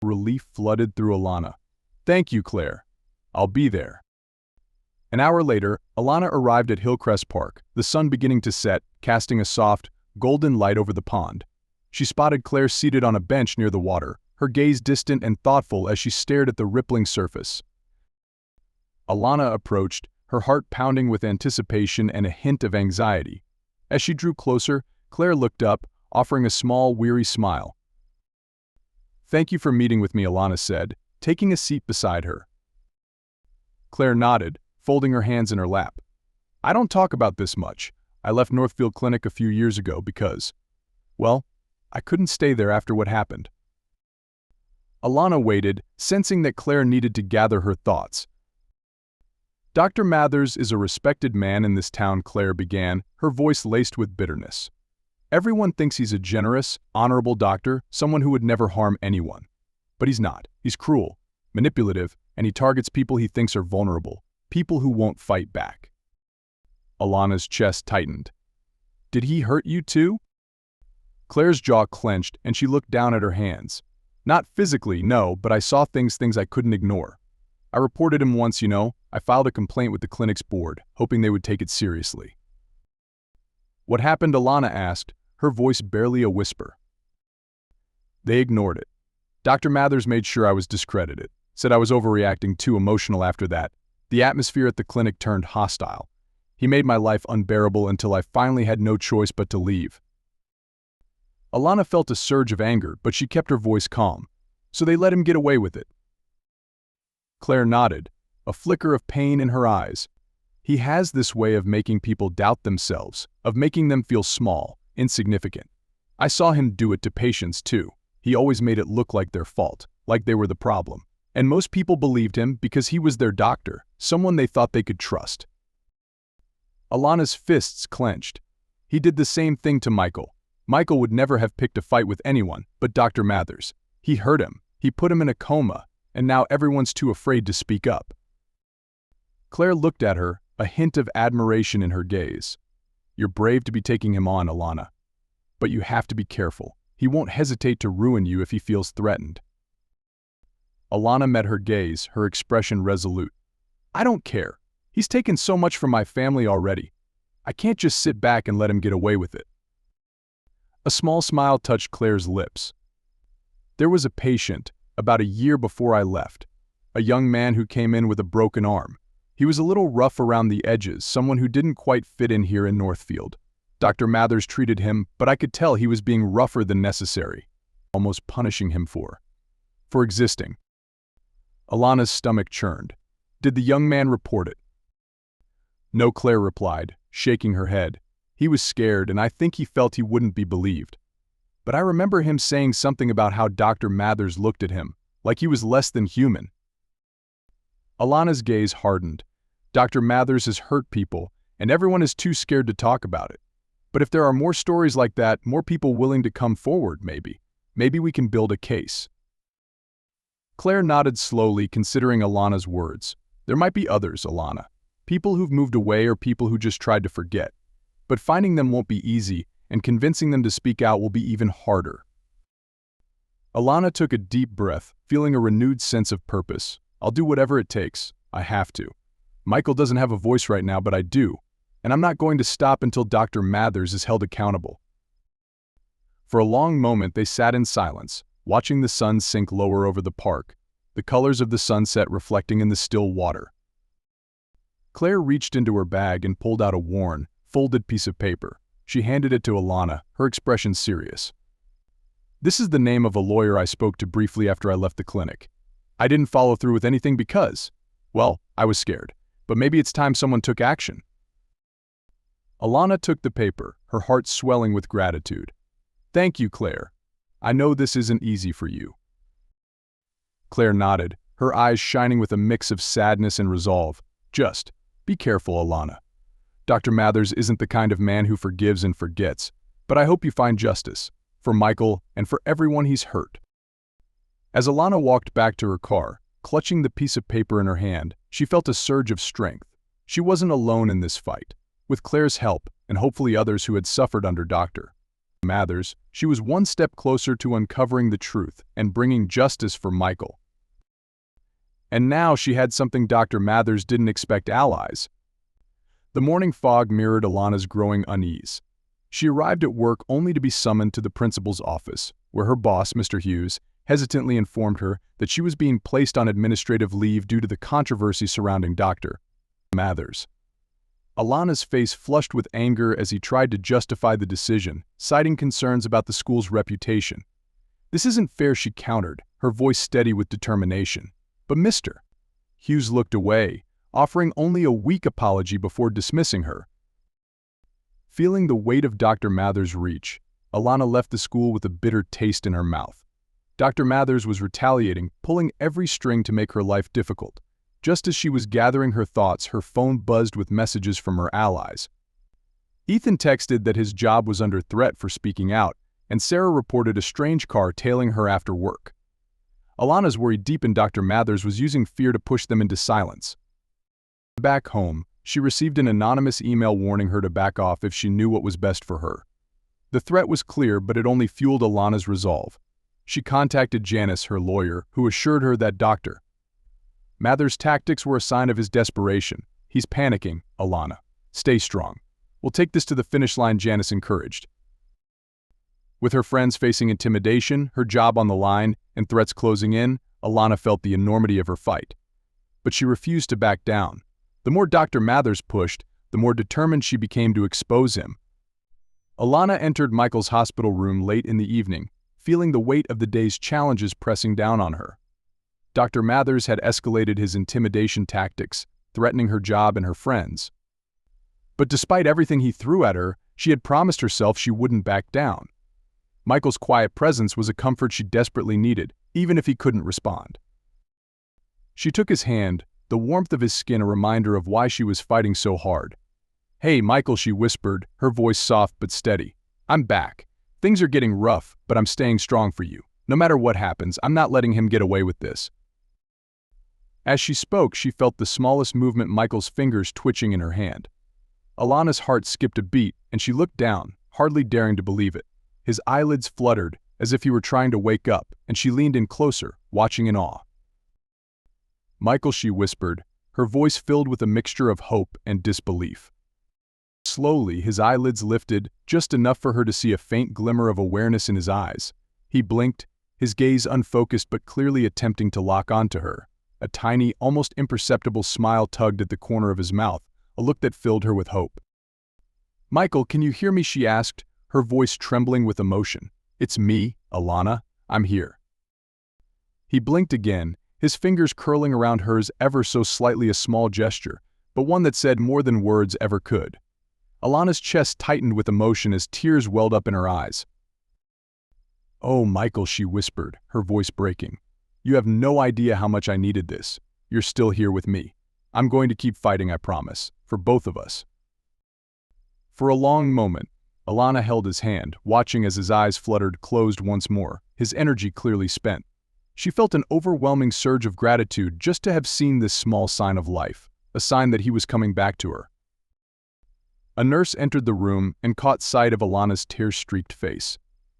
Relief flooded through Alana. Thank you, Claire. I'll be there. An hour later, Alana arrived at Hillcrest Park, the sun beginning to set, casting a soft, golden light over the pond. She spotted Claire seated on a bench near the water, her gaze distant and thoughtful as she stared at the rippling surface. Alana approached, her heart pounding with anticipation and a hint of anxiety. As she drew closer, Claire looked up, offering a small, weary smile. Thank you for meeting with me, Alana said, taking a seat beside her. Claire nodded, folding her hands in her lap. I don't talk about this much. I left Northfield Clinic a few years ago because, well, I couldn't stay there after what happened. Alana waited, sensing that Claire needed to gather her thoughts. Dr. Mathers is a respected man in this town, Claire began, her voice laced with bitterness. Everyone thinks he's a generous, honorable doctor, someone who would never harm anyone. But he's not. He's cruel, manipulative, and he targets people he thinks are vulnerable, people who won't fight back. Alana's chest tightened. Did he hurt you too? Claire's jaw clenched and she looked down at her hands. Not physically, no, but I saw things I couldn't ignore. I reported him once, I filed a complaint with the clinic's board, hoping they would take it seriously. What happened? Alana asked, her voice barely a whisper. They ignored it. Dr. Mathers made sure I was discredited, said I was overreacting, too emotional after that. The atmosphere at the clinic turned hostile. He made my life unbearable until I finally had no choice but to leave. Alana felt a surge of anger, but she kept her voice calm. So they let him get away with it. Claire nodded, a flicker of pain in her eyes. He has this way of making people doubt themselves, of making them feel small, insignificant. I saw him do it to patients too. He always made it look like their fault, like they were the problem. And most people believed him because he was their doctor, someone they thought they could trust. Alana's fists clenched. He did the same thing to Michael. Michael would never have picked a fight with anyone but Dr. Mathers. He hurt him, he put him in a coma, and now everyone's too afraid to speak up. Claire looked at her, a hint of admiration in her gaze. You're brave to be taking him on, Alana. But you have to be careful. He won't hesitate to ruin you if he feels threatened. Alana met her gaze, her expression resolute. I don't care. He's taken so much from my family already. I can't just sit back and let him get away with it. A small smile touched Claire's lips. There was a patient, about a year before I left, a young man who came in with a broken arm. He was a little rough around the edges, someone who didn't quite fit in here in Northfield. Dr. Mathers treated him, but I could tell he was being rougher than necessary, almost punishing him for existing. Alana's stomach churned. Did the young man report it? No, Claire replied, shaking her head. He was scared, and I think he felt he wouldn't be believed. But I remember him saying something about how Dr. Mathers looked at him, like he was less than human. Alana's gaze hardened. Dr. Mathers has hurt people, and everyone is too scared to talk about it. But if there are more stories like that, more people willing to come forward, maybe we can build a case. Claire nodded slowly, considering Alana's words. There might be others, Alana. People who've moved away or people who just tried to forget. But finding them won't be easy, and convincing them to speak out will be even harder. Alana took a deep breath, feeling a renewed sense of purpose. I'll do whatever it takes. I have to. Michael doesn't have a voice right now, but I do. And I'm not going to stop until Dr. Mathers is held accountable. For a long moment, they sat in silence, watching the sun sink lower over the park, the colors of the sunset reflecting in the still water. Claire reached into her bag and pulled out a worn, folded piece of paper. She handed it to Alana, her expression serious. This is the name of a lawyer I spoke to briefly after I left the clinic. I didn't follow through with anything because, well, I was scared. But maybe it's time someone took action. Alana took the paper, her heart swelling with gratitude. Thank you, Claire. I know this isn't easy for you. Claire nodded, her eyes shining with a mix of sadness and resolve. Just, be careful, Alana. Dr. Mathers isn't the kind of man who forgives and forgets, but I hope you find justice, for Michael and for everyone he's hurt. As Alana walked back to her car, clutching the piece of paper in her hand, she felt a surge of strength. She wasn't alone in this fight. With Claire's help, and hopefully others who had suffered under Dr. Mathers, she was one step closer to uncovering the truth and bringing justice for Michael. And now she had something Dr. Mathers didn't expect: allies. The morning fog mirrored Alana's growing unease. She arrived at work only to be summoned to the principal's office, where her boss, Mr. Hughes, hesitantly informed her that she was being placed on administrative leave due to the controversy surrounding Dr. Mathers. Alana's face flushed with anger as he tried to justify the decision, citing concerns about the school's reputation. This isn't fair, she countered, her voice steady with determination. But Mr. Hughes looked away, offering only a weak apology before dismissing her. Feeling the weight of Dr. Mathers' reach, Alana left the school with a bitter taste in her mouth. Dr. Mathers was retaliating, pulling every string to make her life difficult. Just as she was gathering her thoughts, her phone buzzed with messages from her allies. Ethan texted that his job was under threat for speaking out, and Sarah reported a strange car tailing her after work. Alana's worry deepened. Dr. Mathers was using fear to push them into silence. Back home, she received an anonymous email warning her to back off if she knew what was best for her. The threat was clear, but it only fueled Alana's resolve. She contacted Janice, her lawyer, who assured her that Dr. Mathers' tactics were a sign of his desperation. He's panicking, Alana. Stay strong. We'll take this to the finish line, Janice encouraged. With her friends facing intimidation, her job on the line, and threats closing in, Alana felt the enormity of her fight. But she refused to back down. The more Dr. Mathers pushed, the more determined she became to expose him. Alana entered Michael's hospital room late in the evening, feeling the weight of the day's challenges pressing down on her. Dr. Mathers had escalated his intimidation tactics, threatening her job and her friends. But despite everything he threw at her, she had promised herself she wouldn't back down. Michael's quiet presence was a comfort she desperately needed, even if he couldn't respond. She took his hand, the warmth of his skin a reminder of why she was fighting so hard. "Hey, Michael," she whispered, her voice soft but steady. "I'm back. Things are getting rough, but I'm staying strong for you. No matter what happens, I'm not letting him get away with this." As she spoke, she felt the smallest movement, Michael's fingers twitching in her hand. Alana's heart skipped a beat, and she looked down, hardly daring to believe it. His eyelids fluttered, as if he were trying to wake up, and she leaned in closer, watching in awe. "Michael," she whispered, her voice filled with a mixture of hope and disbelief. Slowly, his eyelids lifted, just enough for her to see a faint glimmer of awareness in his eyes. He blinked, his gaze unfocused but clearly attempting to lock onto her. A tiny, almost imperceptible smile tugged at the corner of his mouth, a look that filled her with hope. "Michael, can you hear me?" she asked, her voice trembling with emotion. "It's me, Alana. I'm here." He blinked again, his fingers curling around hers ever so slightly, a small gesture, but one that said more than words ever could. Alana's chest tightened with emotion as tears welled up in her eyes. "Oh, Michael," she whispered, her voice breaking. "You have no idea how much I needed this. You're still here with me. I'm going to keep fighting, I promise, for both of us." For a long moment, Alana held his hand, watching as his eyes fluttered closed once more, his energy clearly spent. She felt an overwhelming surge of gratitude just to have seen this small sign of life, a sign that he was coming back to her. A nurse entered the room and caught sight of Alana's tear-streaked face.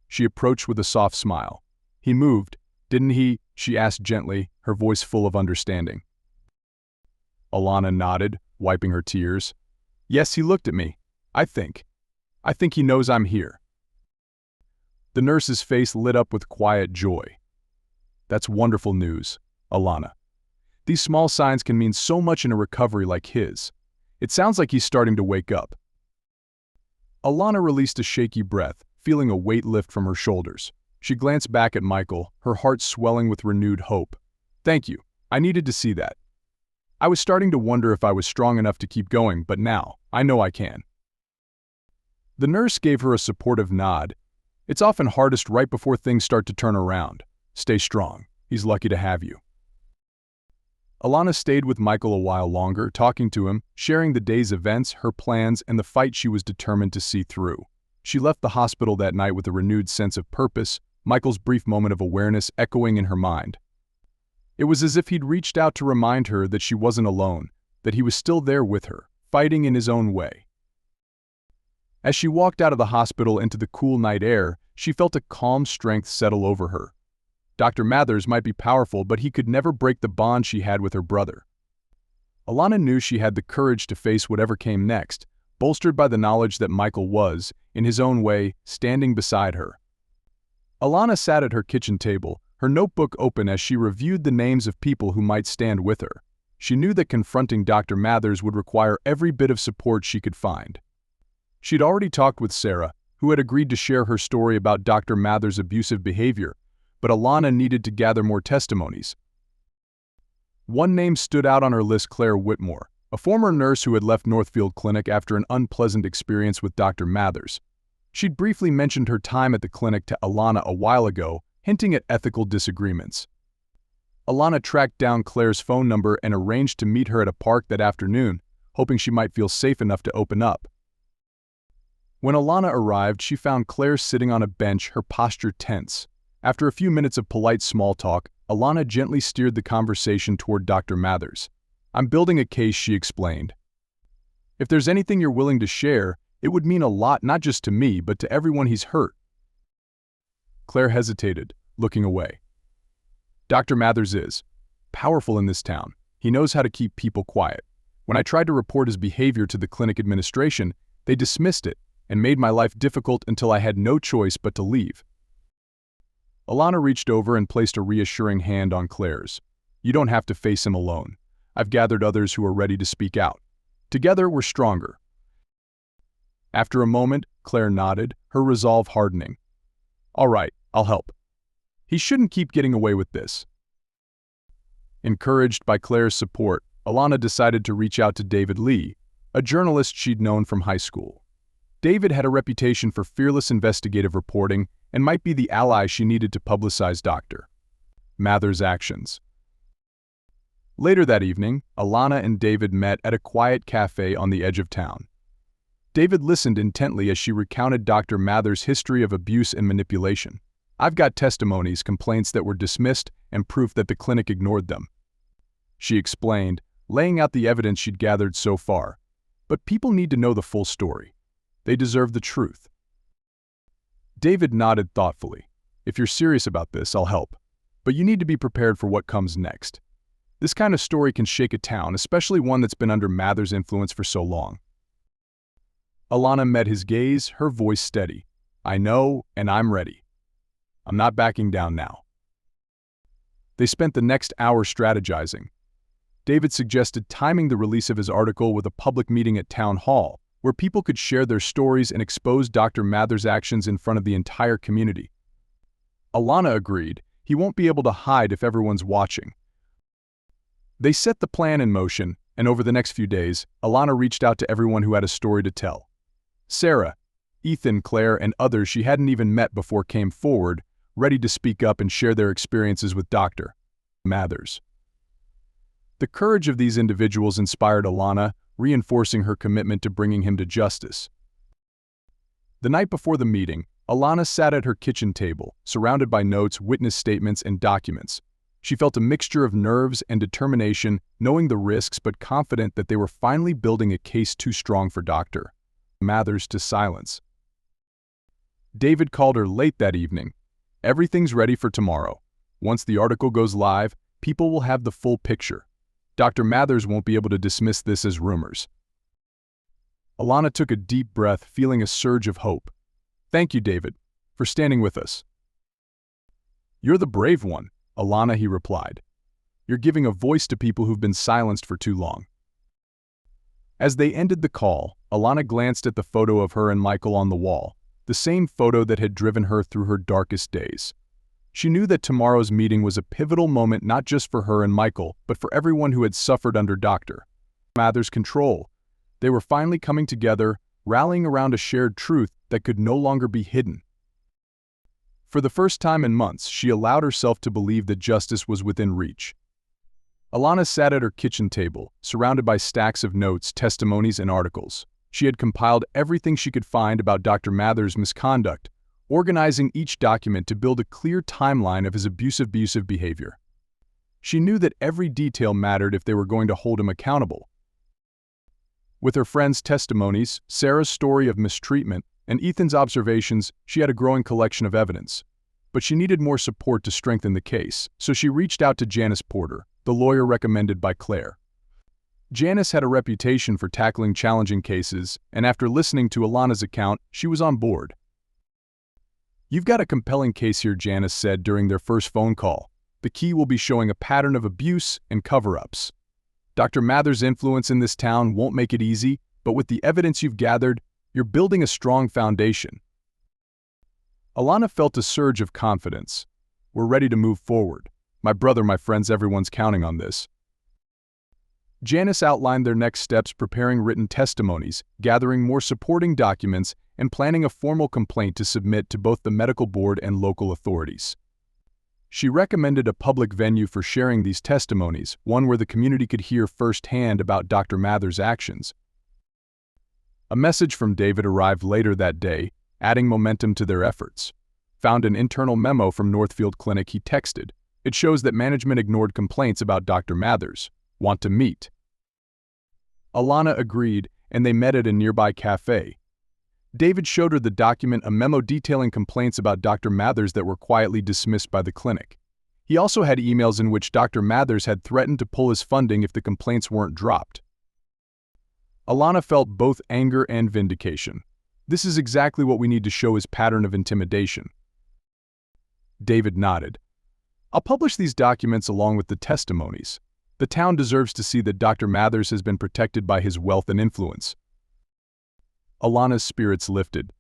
She approached with a soft smile. "He moved, didn't he?" she asked gently, her voice full of understanding. Alana nodded, wiping her tears. "Yes, he looked at me. I think he knows I'm here." The nurse's face lit up with quiet joy. "That's wonderful news, Alana. These small signs can mean so much in a recovery like his. It sounds like he's starting to wake up." Alana released a shaky breath, feeling a weight lift from her shoulders. She glanced back at Michael, her heart swelling with renewed hope. "Thank you. I needed to see that. I was starting to wonder if I was strong enough to keep going, but now, I know I can." The nurse gave her a supportive nod. "It's often hardest right before things start to turn around. Stay strong. He's lucky to have you." Alana stayed with Michael a while longer, talking to him, sharing the day's events, her plans, and the fight she was determined to see through. She left the hospital that night with a renewed sense of purpose, Michael's brief moment of awareness echoing in her mind. It was as if he'd reached out to remind her that she wasn't alone, that he was still there with her, fighting in his own way. As she walked out of the hospital into the cool night air, she felt a calm strength settle over her. Dr. Mathers might be powerful, but he could never break the bond she had with her brother. Alana knew she had the courage to face whatever came next, bolstered by the knowledge that Michael was, in his own way, standing beside her. Alana sat at her kitchen table, her notebook open as she reviewed the names of people who might stand with her. She knew that confronting Dr. Mathers would require every bit of support she could find. She'd already talked with Sarah, who had agreed to share her story about Dr. Mathers' abusive behavior, but Alana needed to gather more testimonies. One name stood out on her list: Claire Whitmore, a former nurse who had left Northfield Clinic after an unpleasant experience with Dr. Mathers. She'd briefly mentioned her time at the clinic to Alana a while ago, hinting at ethical disagreements. Alana tracked down Claire's phone number and arranged to meet her at a park that afternoon, hoping she might feel safe enough to open up. When Alana arrived, she found Claire sitting on a bench, her posture tense. After a few minutes of polite small talk, Alana gently steered the conversation toward Dr. Mathers. "I'm building a case," she explained. "If there's anything you're willing to share, it would mean a lot not just to me, but to everyone he's hurt." Claire hesitated, looking away. "Dr. Mathers is powerful in this town. He knows how to keep people quiet. When I tried to report his behavior to the clinic administration, they dismissed it and made my life difficult until I had no choice but to leave." Alana reached over and placed a reassuring hand on Claire's. "You don't have to face him alone. I've gathered others who are ready to speak out. Together, we're stronger." After a moment, Claire nodded, her resolve hardening. "All right, I'll help. He shouldn't keep getting away with this." Encouraged by Claire's support, Alana decided to reach out to David Lee, a journalist she'd known from high school. David had a reputation for fearless investigative reporting and might be the ally she needed to publicize Dr. Mathers' actions. Later that evening, Alana and David met at a quiet cafe on the edge of town. David listened intently as she recounted Dr. Mathers' history of abuse and manipulation. "I've got testimonies, complaints that were dismissed, and proof that the clinic ignored them," she explained, laying out the evidence she'd gathered so far. "But people need to know the full story. They deserve the truth." David nodded thoughtfully. "If you're serious about this, I'll help. But you need to be prepared for what comes next. This kind of story can shake a town, especially one that's been under Mathers' influence for so long." Alana met his gaze, her voice steady. "I know, and I'm ready. I'm not backing down now." They spent the next hour strategizing. David suggested timing the release of his article with a public meeting at Town Hall, where people could share their stories and expose Dr. Mathers' actions in front of the entire community. Alana agreed. He won't be able to hide if everyone's watching. They set the plan in motion, and over the next few days, Alana reached out to everyone who had a story to tell. Sarah, Ethan, Claire, and others she hadn't even met before came forward, ready to speak up and share their experiences with Dr. Mathers. The courage of these individuals inspired Alana, reinforcing her commitment to bringing him to justice. The night before the meeting, Alana sat at her kitchen table, surrounded by notes, witness statements, and documents. She felt a mixture of nerves and determination, knowing the risks but confident that they were finally building a case too strong for Dr. Mathers to silence. David called her late that evening. Everything's ready for tomorrow. Once the article goes live, people will have the full picture. Dr. Mathers won't be able to dismiss this as rumors. Alana took a deep breath, feeling a surge of hope. Thank you, David, for standing with us. You're the brave one, Alana, he replied. You're giving a voice to people who've been silenced for too long. As they ended the call, Alana glanced at the photo of her and Michael on the wall, the same photo that had driven her through her darkest days. She knew that tomorrow's meeting was a pivotal moment not just for her and Michael, but for everyone who had suffered under Dr. Mathers' control. They were finally coming together, rallying around a shared truth that could no longer be hidden. For the first time in months, she allowed herself to believe that justice was within reach. Alana sat at her kitchen table, surrounded by stacks of notes, testimonies, and articles. She had compiled everything she could find about Dr. Mathers' misconduct, organizing each document to build a clear timeline of his abusive behavior. She knew that every detail mattered if they were going to hold him accountable. With her friends' testimonies, Sarah's story of mistreatment, and Ethan's observations, she had a growing collection of evidence. But she needed more support to strengthen the case, so she reached out to Janice Porter, the lawyer recommended by Claire. Janice had a reputation for tackling challenging cases, and after listening to Alana's account, she was on board. You've got a compelling case here, Janice said during their first phone call. The key will be showing a pattern of abuse and cover-ups. Dr. Mathers' influence in this town won't make it easy, but with the evidence you've gathered, you're building a strong foundation. Alana felt a surge of confidence. We're ready to move forward. My brother, my friends, everyone's counting on this. Janice outlined their next steps, preparing written testimonies, gathering more supporting documents, and planning a formal complaint to submit to both the medical board and local authorities. She recommended a public venue for sharing these testimonies, one where the community could hear firsthand about Dr. Mathers' actions. A message from David arrived later that day, adding momentum to their efforts. Found an internal memo from Northfield Clinic, he texted. It shows that management ignored complaints about Dr. Mathers. Want to meet? Alana agreed, and they met at a nearby cafe. David showed her the document, a memo detailing complaints about Dr. Mathers that were quietly dismissed by the clinic. He also had emails in which Dr. Mathers had threatened to pull his funding if the complaints weren't dropped. Alana felt both anger and vindication. This is exactly what we need to show his pattern of intimidation. David nodded. I'll publish these documents along with the testimonies. The town deserves to see that Dr. Mathers has been protected by his wealth and influence. Alana's spirits lifted.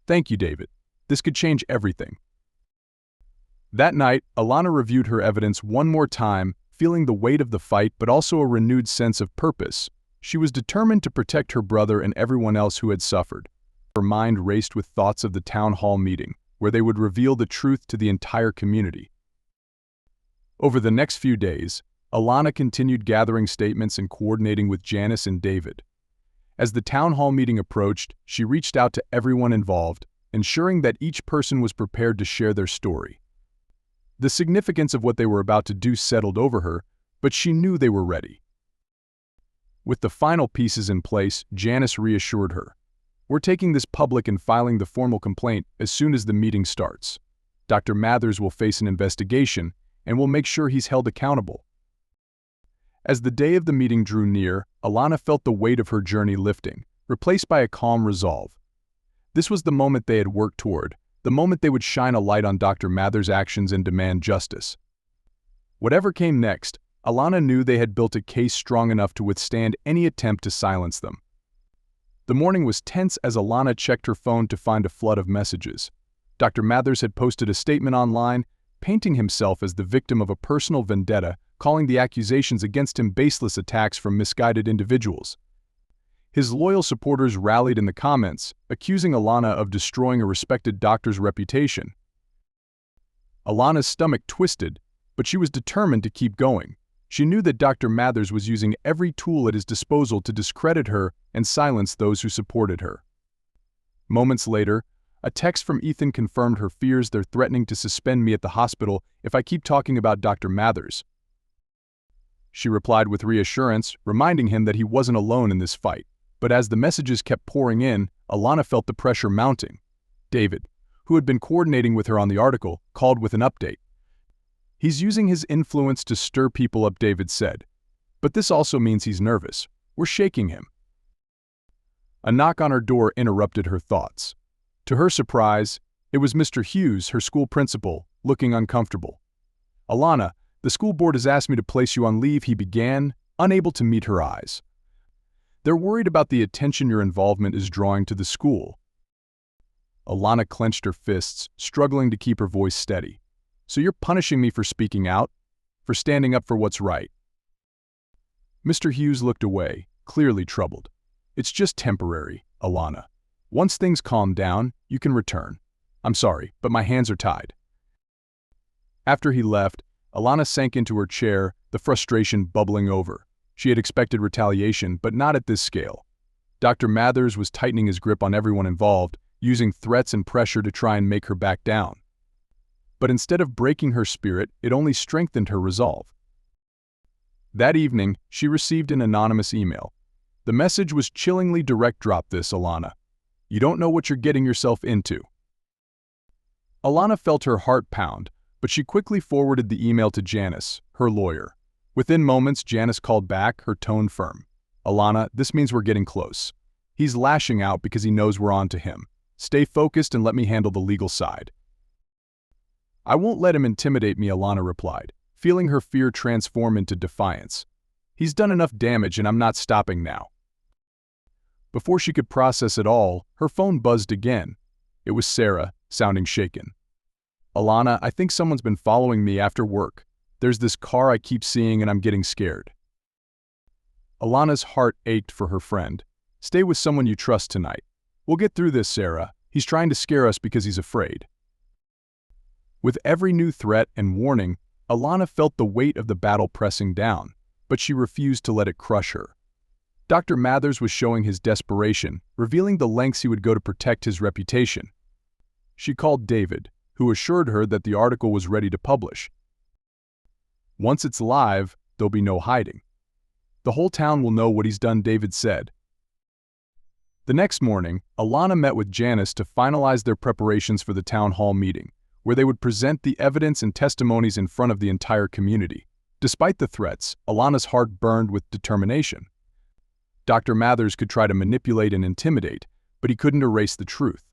Thank you, David. This could change everything. That night, Alana reviewed her evidence one more time, feeling the weight of the fight but also a renewed sense of purpose. She was determined to protect her brother and everyone else who had suffered. Her mind raced with thoughts of the town hall meeting, where they would reveal the truth to the entire community. Over the next few days, Alana continued gathering statements and coordinating with Janice and David. As the town hall meeting approached, she reached out to everyone involved, ensuring that each person was prepared to share their story. The significance of what they were about to do settled over her, but she knew they were ready. With the final pieces in place, Janice reassured her. We're taking this public and filing the formal complaint as soon as the meeting starts. Dr. Mathers will face an investigation, and we'll make sure he's held accountable. As the day of the meeting drew near, Alana felt the weight of her journey lifting, replaced by a calm resolve. This was the moment they had worked toward, the moment they would shine a light on Dr. Mathers' actions and demand justice. Whatever came next, Alana knew they had built a case strong enough to withstand any attempt to silence them. The morning was tense as Alana checked her phone to find a flood of messages. Dr. Mathers had posted a statement online, painting himself as the victim of a personal vendetta, calling the accusations against him baseless attacks from misguided individuals. His loyal supporters rallied in the comments, accusing Alana of destroying a respected doctor's reputation. Alana's stomach twisted, but she was determined to keep going. She knew that Dr. Mathers was using every tool at his disposal to discredit her and silence those who supported her. Moments later, a text from Ethan confirmed her fears. They're threatening to suspend me at the hospital if I keep talking about Dr. Mathers. She replied with reassurance, reminding him that he wasn't alone in this fight. But as the messages kept pouring in, Alana felt the pressure mounting. David, who had been coordinating with her on the article, called with an update. "He's using his influence to stir people up," David said. "But this also means he's nervous. We're shaking him." A knock on her door interrupted her thoughts. To her surprise, it was Mr. Hughes, her school principal, looking uncomfortable. "Alana, the school board has asked me to place you on leave," he began, unable to meet her eyes. "They're worried about the attention your involvement is drawing to the school." Alana clenched her fists, struggling to keep her voice steady. "So you're punishing me for speaking out? For standing up for what's right?" Mr. Hughes looked away, clearly troubled. "It's just temporary, Alana. Once things calm down, you can return. I'm sorry, but my hands are tied." After he left, Alana sank into her chair, the frustration bubbling over. She had expected retaliation, but not at this scale. Dr. Mathers was tightening his grip on everyone involved, using threats and pressure to try and make her back down. But instead of breaking her spirit, it only strengthened her resolve. That evening, she received an anonymous email. The message was chillingly direct. "Drop this, Alana. You don't know what you're getting yourself into." Alana felt her heart pound, but she quickly forwarded the email to Janice, her lawyer. Within moments, Janice called back, her tone firm. "Alana, this means we're getting close. He's lashing out because he knows we're on to him. Stay focused and let me handle the legal side." "I won't let him intimidate me," Alana replied, feeling her fear transform into defiance. "He's done enough damage and I'm not stopping now." Before she could process it all, her phone buzzed again. It was Sarah, sounding shaken. "Alana, I think someone's been following me after work. There's this car I keep seeing and I'm getting scared." Alana's heart ached for her friend. "Stay with someone you trust tonight. We'll get through this, Sarah. He's trying to scare us because he's afraid." With every new threat and warning, Alana felt the weight of the battle pressing down, but she refused to let it crush her. Dr. Mathers was showing his desperation, revealing the lengths he would go to protect his reputation. She called David, who assured her that the article was ready to publish. "Once it's live, there'll be no hiding. The whole town will know what he's done," David said. The next morning, Alana met with Janice to finalize their preparations for the town hall meeting, where they would present the evidence and testimonies in front of the entire community. Despite the threats, Alana's heart burned with determination. Dr. Mathers could try to manipulate and intimidate, but he couldn't erase the truth.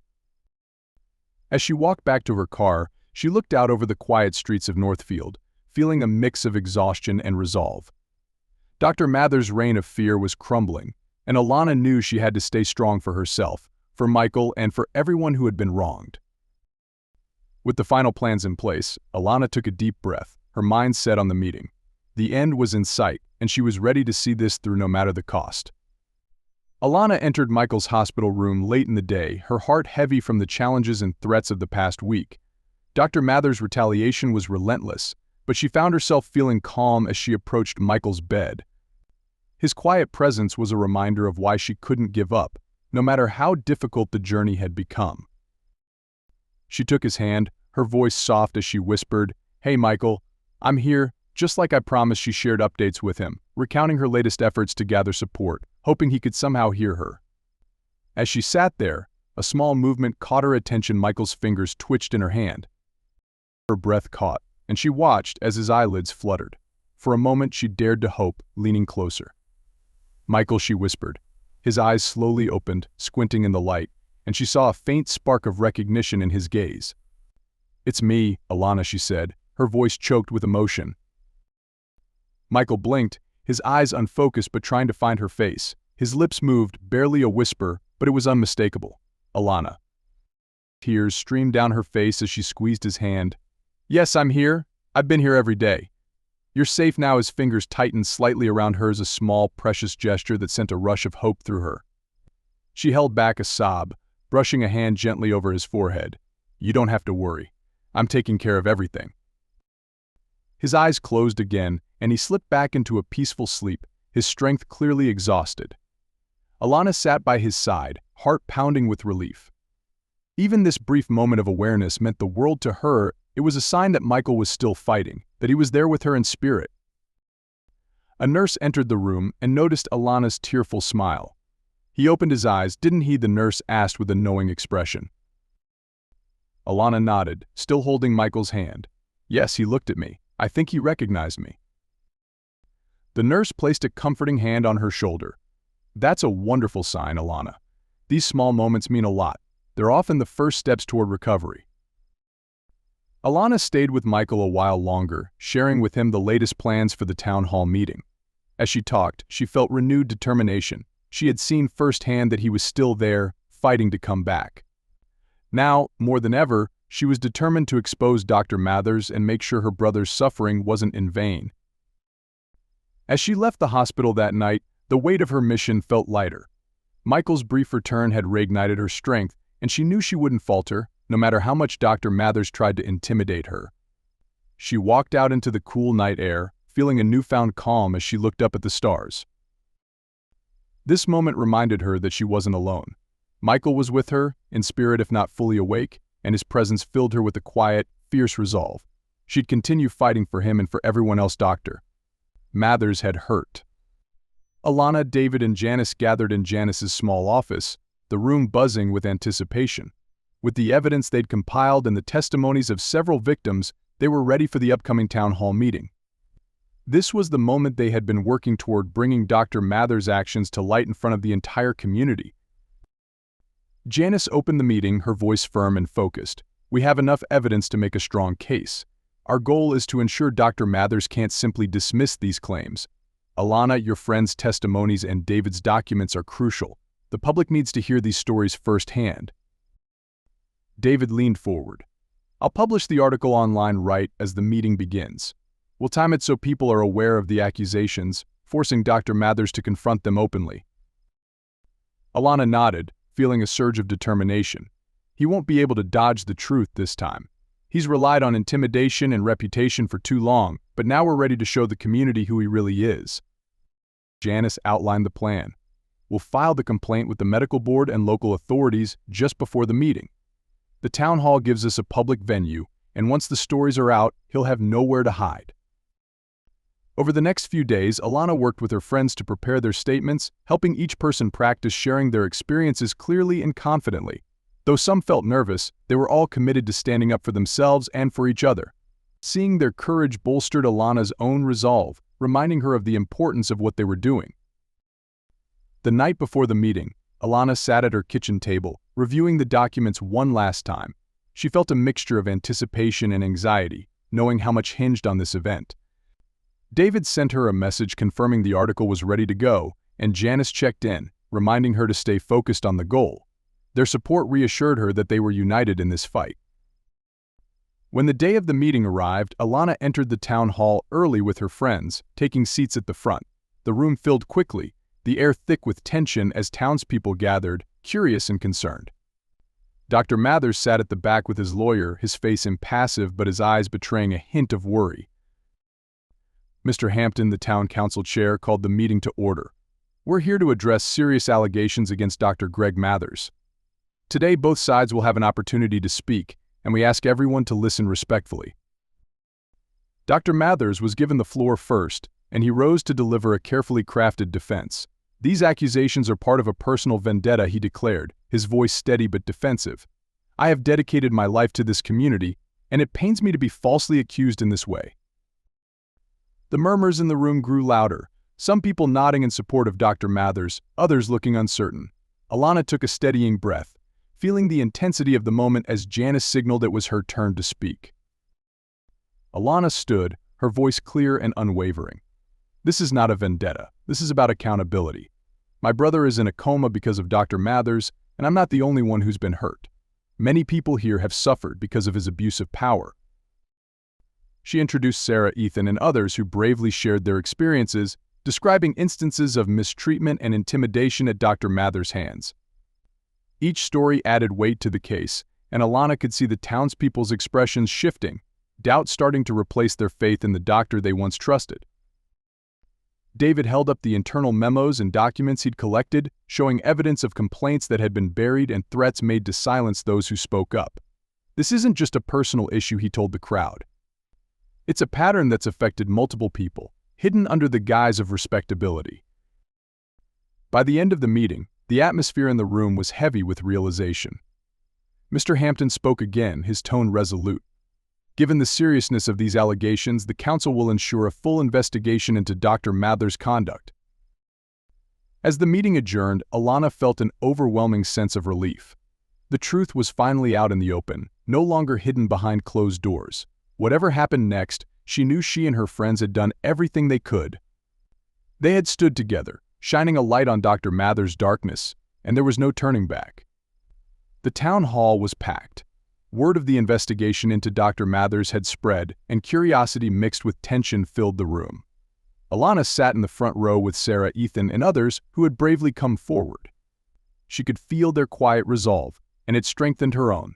As she walked back to her car, she looked out over the quiet streets of Northfield, feeling a mix of exhaustion and resolve. Dr. Mathers' reign of fear was crumbling, and Alana knew she had to stay strong for herself, for Michael, and for everyone who had been wronged. With the final plans in place, Alana took a deep breath, her mind set on the meeting. The end was in sight, and she was ready to see this through no matter the cost. Alana entered Michael's hospital room late in the day, her heart heavy from the challenges and threats of the past week. Dr. Mathers' retaliation was relentless, but she found herself feeling calm as she approached Michael's bed. His quiet presence was a reminder of why she couldn't give up, no matter how difficult the journey had become. She took his hand, her voice soft as she whispered, "Hey Michael, I'm here," just like I promised. She shared updates with him, recounting her latest efforts to gather support, hoping he could somehow hear her. As she sat there, a small movement caught her attention. Michael's fingers twitched in her hand. Her breath caught, and she watched as his eyelids fluttered. For a moment she dared to hope, leaning closer. "Michael," she whispered. His eyes slowly opened, squinting in the light, and she saw a faint spark of recognition in his gaze. "It's me, Alana," she said, her voice choked with emotion. Michael blinked, his eyes unfocused but trying to find her face. His lips moved, barely a whisper, but it was unmistakable. "Alana." Tears streamed down her face as she squeezed his hand. "Yes, I'm here. I've been here every day. You're safe now." His fingers tightened slightly around hers, a small, precious gesture that sent a rush of hope through her. She held back a sob, brushing a hand gently over his forehead. "You don't have to worry. I'm taking care of everything." His eyes closed again, and he slipped back into a peaceful sleep, his strength clearly exhausted. Alana sat by his side, heart pounding with relief. Even this brief moment of awareness meant the world to her. It was a sign that Michael was still fighting, that he was there with her in spirit. A nurse entered the room and noticed Alana's tearful smile. He opened his eyes, didn't he? The nurse asked with a knowing expression. Alana nodded, still holding Michael's hand. Yes, he looked at me. I think he recognized me. The nurse placed a comforting hand on her shoulder. That's a wonderful sign, Alana. These small moments mean a lot. They're often the first steps toward recovery. Alana stayed with Michael a while longer, sharing with him the latest plans for the town hall meeting. As she talked, she felt renewed determination. She had seen firsthand that he was still there, fighting to come back. Now, more than ever, she was determined to expose Dr. Mathers and make sure her brother's suffering wasn't in vain. As she left the hospital that night, the weight of her mission felt lighter. Michael's brief return had reignited her strength, and she knew she wouldn't falter, no matter how much Dr. Mathers tried to intimidate her. She walked out into the cool night air, feeling a newfound calm as she looked up at the stars. This moment reminded her that she wasn't alone. Michael was with her, in spirit if not fully awake, and his presence filled her with a quiet, fierce resolve. She'd continue fighting for him and for everyone else. Dr. Mathers had hurt. Alana, David, and Janice gathered in Janice's small office, the room buzzing with anticipation. With the evidence they'd compiled and the testimonies of several victims, they were ready for the upcoming town hall meeting. This was the moment they had been working toward, bringing Dr. Mathers' actions to light in front of the entire community. Janice opened the meeting, her voice firm and focused. We have enough evidence to make a strong case. Our goal is to ensure Dr. Mathers can't simply dismiss these claims. Alana, your friend's testimonies and David's documents are crucial. The public needs to hear these stories firsthand. David leaned forward. I'll publish the article online right as the meeting begins. We'll time it so people are aware of the accusations, forcing Dr. Mathers to confront them openly. Alana nodded, feeling a surge of determination. He won't be able to dodge the truth this time. He's relied on intimidation and reputation for too long, but now we're ready to show the community who he really is. Janice outlined the plan. We'll file the complaint with the medical board and local authorities just before the meeting. The town hall gives us a public venue, and once the stories are out, he'll have nowhere to hide. Over the next few days, Alana worked with her friends to prepare their statements, helping each person practice sharing their experiences clearly and confidently. Though some felt nervous, they were all committed to standing up for themselves and for each other. Seeing their courage bolstered Alana's own resolve, reminding her of the importance of what they were doing. The night before the meeting, Alana sat at her kitchen table, reviewing the documents one last time. She felt a mixture of anticipation and anxiety, knowing how much hinged on this event. David sent her a message confirming the article was ready to go, and Janice checked in, reminding her to stay focused on the goal. Their support reassured her that they were united in this fight. When the day of the meeting arrived, Alana entered the town hall early with her friends, taking seats at the front. The room filled quickly, the air thick with tension as townspeople gathered, curious and concerned. Dr. Mathers sat at the back with his lawyer, his face impassive but his eyes betraying a hint of worry. Mr. Hampton, the town council chair, called the meeting to order. We're here to address serious allegations against Dr. Greg Mathers. Today, both sides will have an opportunity to speak, and we ask everyone to listen respectfully. Dr. Mathers was given the floor first, and he rose to deliver a carefully crafted defense. These accusations are part of a personal vendetta, he declared, his voice steady but defensive. I have dedicated my life to this community, and it pains me to be falsely accused in this way. The murmurs in the room grew louder, some people nodding in support of Dr. Mathers, others looking uncertain. Alana took a steadying breath, feeling the intensity of the moment as Janice signaled it was her turn to speak. Alana stood, her voice clear and unwavering. This is not a vendetta. This is about accountability. My brother is in a coma because of Dr. Mathers, and I'm not the only one who's been hurt. Many people here have suffered because of his abuse of power. She introduced Sarah, Ethan, and others who bravely shared their experiences, describing instances of mistreatment and intimidation at Dr. Mathers' hands. Each story added weight to the case, and Alana could see the townspeople's expressions shifting, doubt starting to replace their faith in the doctor they once trusted. David held up the internal memos and documents he'd collected, showing evidence of complaints that had been buried and threats made to silence those who spoke up. This isn't just a personal issue, he told the crowd. It's a pattern that's affected multiple people, hidden under the guise of respectability. By the end of the meeting, The atmosphere in the room was heavy with realization. Mr. Hampton spoke again, his tone resolute. Given the seriousness of these allegations, the council will ensure a full investigation into Dr. Mather's conduct. As the meeting adjourned, Alana felt an overwhelming sense of relief. The truth was finally out in the open, no longer hidden behind closed doors. Whatever happened next, she knew she and her friends had done everything they could. They had stood together, shining a light on Dr. Mather's darkness, and there was no turning back. The town hall was packed. Word of the investigation into Dr. Mather's had spread, and curiosity mixed with tension filled the room. Alana sat in the front row with Sarah, Ethan, and others who had bravely come forward. She could feel their quiet resolve, and it strengthened her own.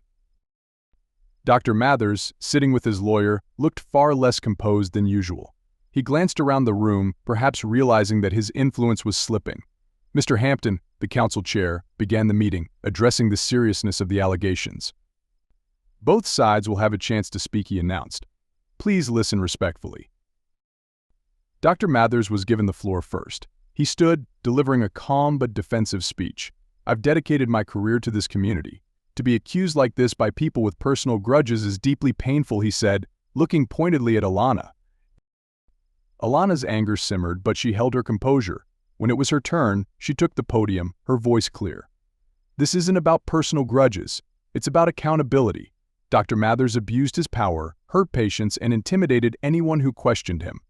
Dr. Mathers, sitting with his lawyer, looked far less composed than usual. He glanced around the room, perhaps realizing that his influence was slipping. Mr. Hampton, the council chair, began the meeting, addressing the seriousness of the allegations. "Both sides will have a chance to speak," he announced. "Please listen respectfully." Dr. Mathers was given the floor first. He stood, delivering a calm but defensive speech. "I've dedicated my career to this community. To be accused like this by people with personal grudges is deeply painful," he said, looking pointedly at Alana. Alana's anger simmered, but she held her composure. When it was her turn, she took the podium, her voice clear. "This isn't about personal grudges. It's about accountability. Dr. Mathers abused his power, hurt patients, and intimidated anyone who questioned him."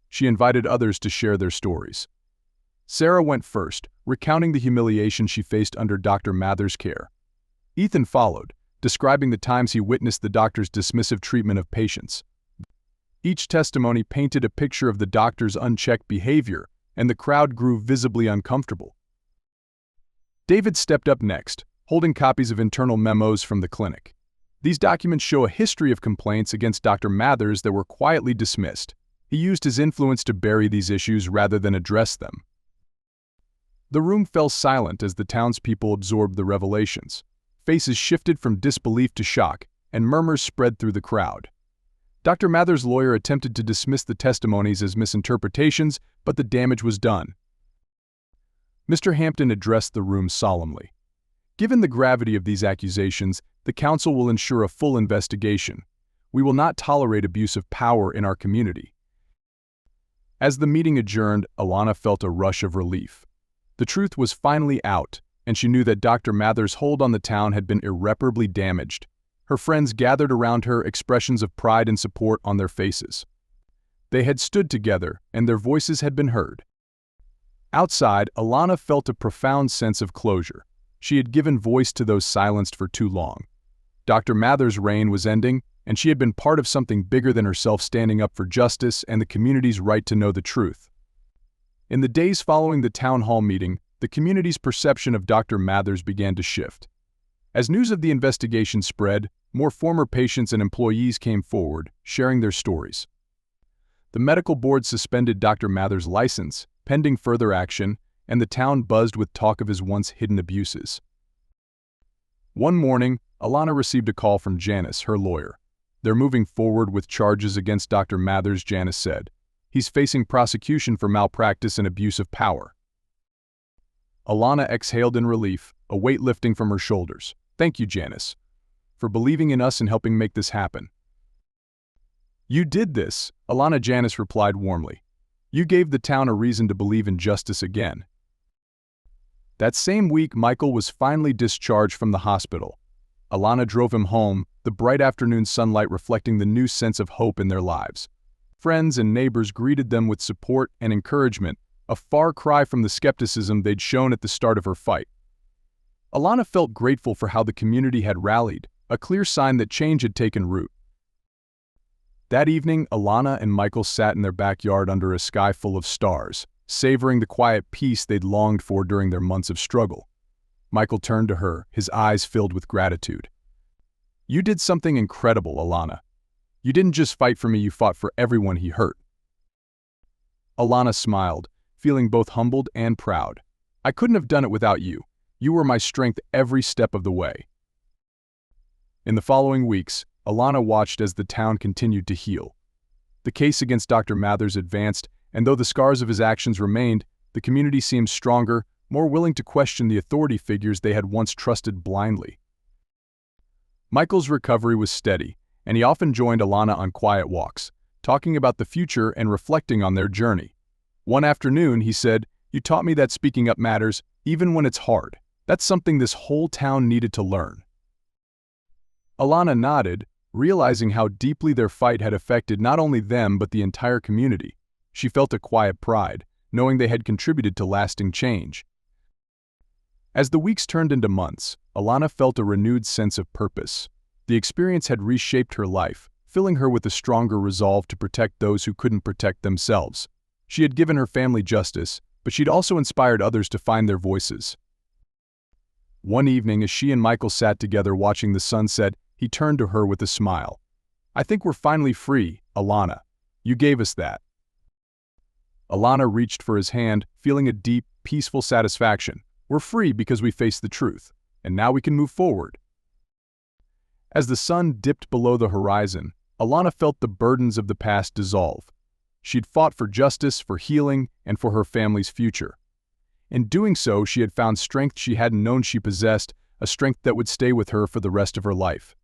She invited others to share their stories. Sarah went first, recounting the humiliation she faced under Dr. Mathers' care. Ethan followed, describing the times he witnessed the doctor's dismissive treatment of patients. Each testimony painted a picture of the doctor's unchecked behavior, and the crowd grew visibly uncomfortable. David stepped up next, holding copies of internal memos from the clinic. These documents show a history of complaints against Dr. Mathers that were quietly dismissed. He used his influence to bury these issues rather than address them. The room fell silent as the townspeople absorbed the revelations. Faces shifted from disbelief to shock, and murmurs spread through the crowd. Dr. Mathers' lawyer attempted to dismiss the testimonies as misinterpretations, but the damage was done. Mr. Hampton addressed the room solemnly. "Given the gravity of these accusations, the council will ensure a full investigation. We will not tolerate abuse of power in our community." As the meeting adjourned, Alana felt a rush of relief. The truth was finally out, and she knew that Dr. Mathers' hold on the town had been irreparably damaged. Her friends gathered around her, expressions of pride and support on their faces. They had stood together, and their voices had been heard. Outside, Alana felt a profound sense of closure. She had given voice to those silenced for too long. Dr. Mathers' reign was ending, and she had been part of something bigger than herself, standing up for justice and the community's right to know the truth. In the days following the town hall meeting, the community's perception of Dr. Mathers began to shift. As news of the investigation spread, more former patients and employees came forward, sharing their stories. The medical board suspended Dr. Mathers' license, pending further action, and the town buzzed with talk of his once hidden abuses. One morning, Alana received a call from Janice, her lawyer. "They're moving forward with charges against Dr. Mathers," Janice said. "He's facing prosecution for malpractice and abuse of power." Alana exhaled in relief, a weight lifting from her shoulders. "Thank you, Janice, for believing in us and helping make this happen." "You did this," Janice replied warmly. "You gave the town a reason to believe in justice again." That same week, Michael was finally discharged from the hospital. Alana drove him home, the bright afternoon sunlight reflecting the new sense of hope in their lives. Friends and neighbors greeted them with support and encouragement, a far cry from the skepticism they'd shown at the start of her fight. Alana felt grateful for how the community had rallied, a clear sign that change had taken root. That evening, Alana and Michael sat in their backyard under a sky full of stars, savoring the quiet peace they'd longed for during their months of struggle. Michael turned to her, his eyes filled with gratitude. "You did something incredible, Alana. You didn't just fight for me, you fought for everyone he hurt." Alana smiled, feeling both humbled and proud. "I couldn't have done it without you. You were my strength every step of the way." In the following weeks, Alana watched as the town continued to heal. The case against Dr. Mathers advanced, and though the scars of his actions remained, the community seemed stronger, more willing to question the authority figures they had once trusted blindly. Michael's recovery was steady, and he often joined Alana on quiet walks, talking about the future and reflecting on their journey. One afternoon, he said, "You taught me that speaking up matters, even when it's hard. That's something this whole town needed to learn." Alana nodded, realizing how deeply their fight had affected not only them but the entire community. She felt a quiet pride, knowing they had contributed to lasting change. As the weeks turned into months, Alana felt a renewed sense of purpose. The experience had reshaped her life, filling her with a stronger resolve to protect those who couldn't protect themselves. She had given her family justice, but she'd also inspired others to find their voices. One evening, as she and Michael sat together watching the sunset, he turned to her with a smile. "I think we're finally free, Alana. You gave us that." Alana reached for his hand, feeling a deep, peaceful satisfaction. "We're free because we faced the truth, and now we can move forward." As the sun dipped below the horizon, Alana felt the burdens of the past dissolve. She'd fought for justice, for healing, and for her family's future. In doing so, she had found strength she hadn't known she possessed, a strength that would stay with her for the rest of her life.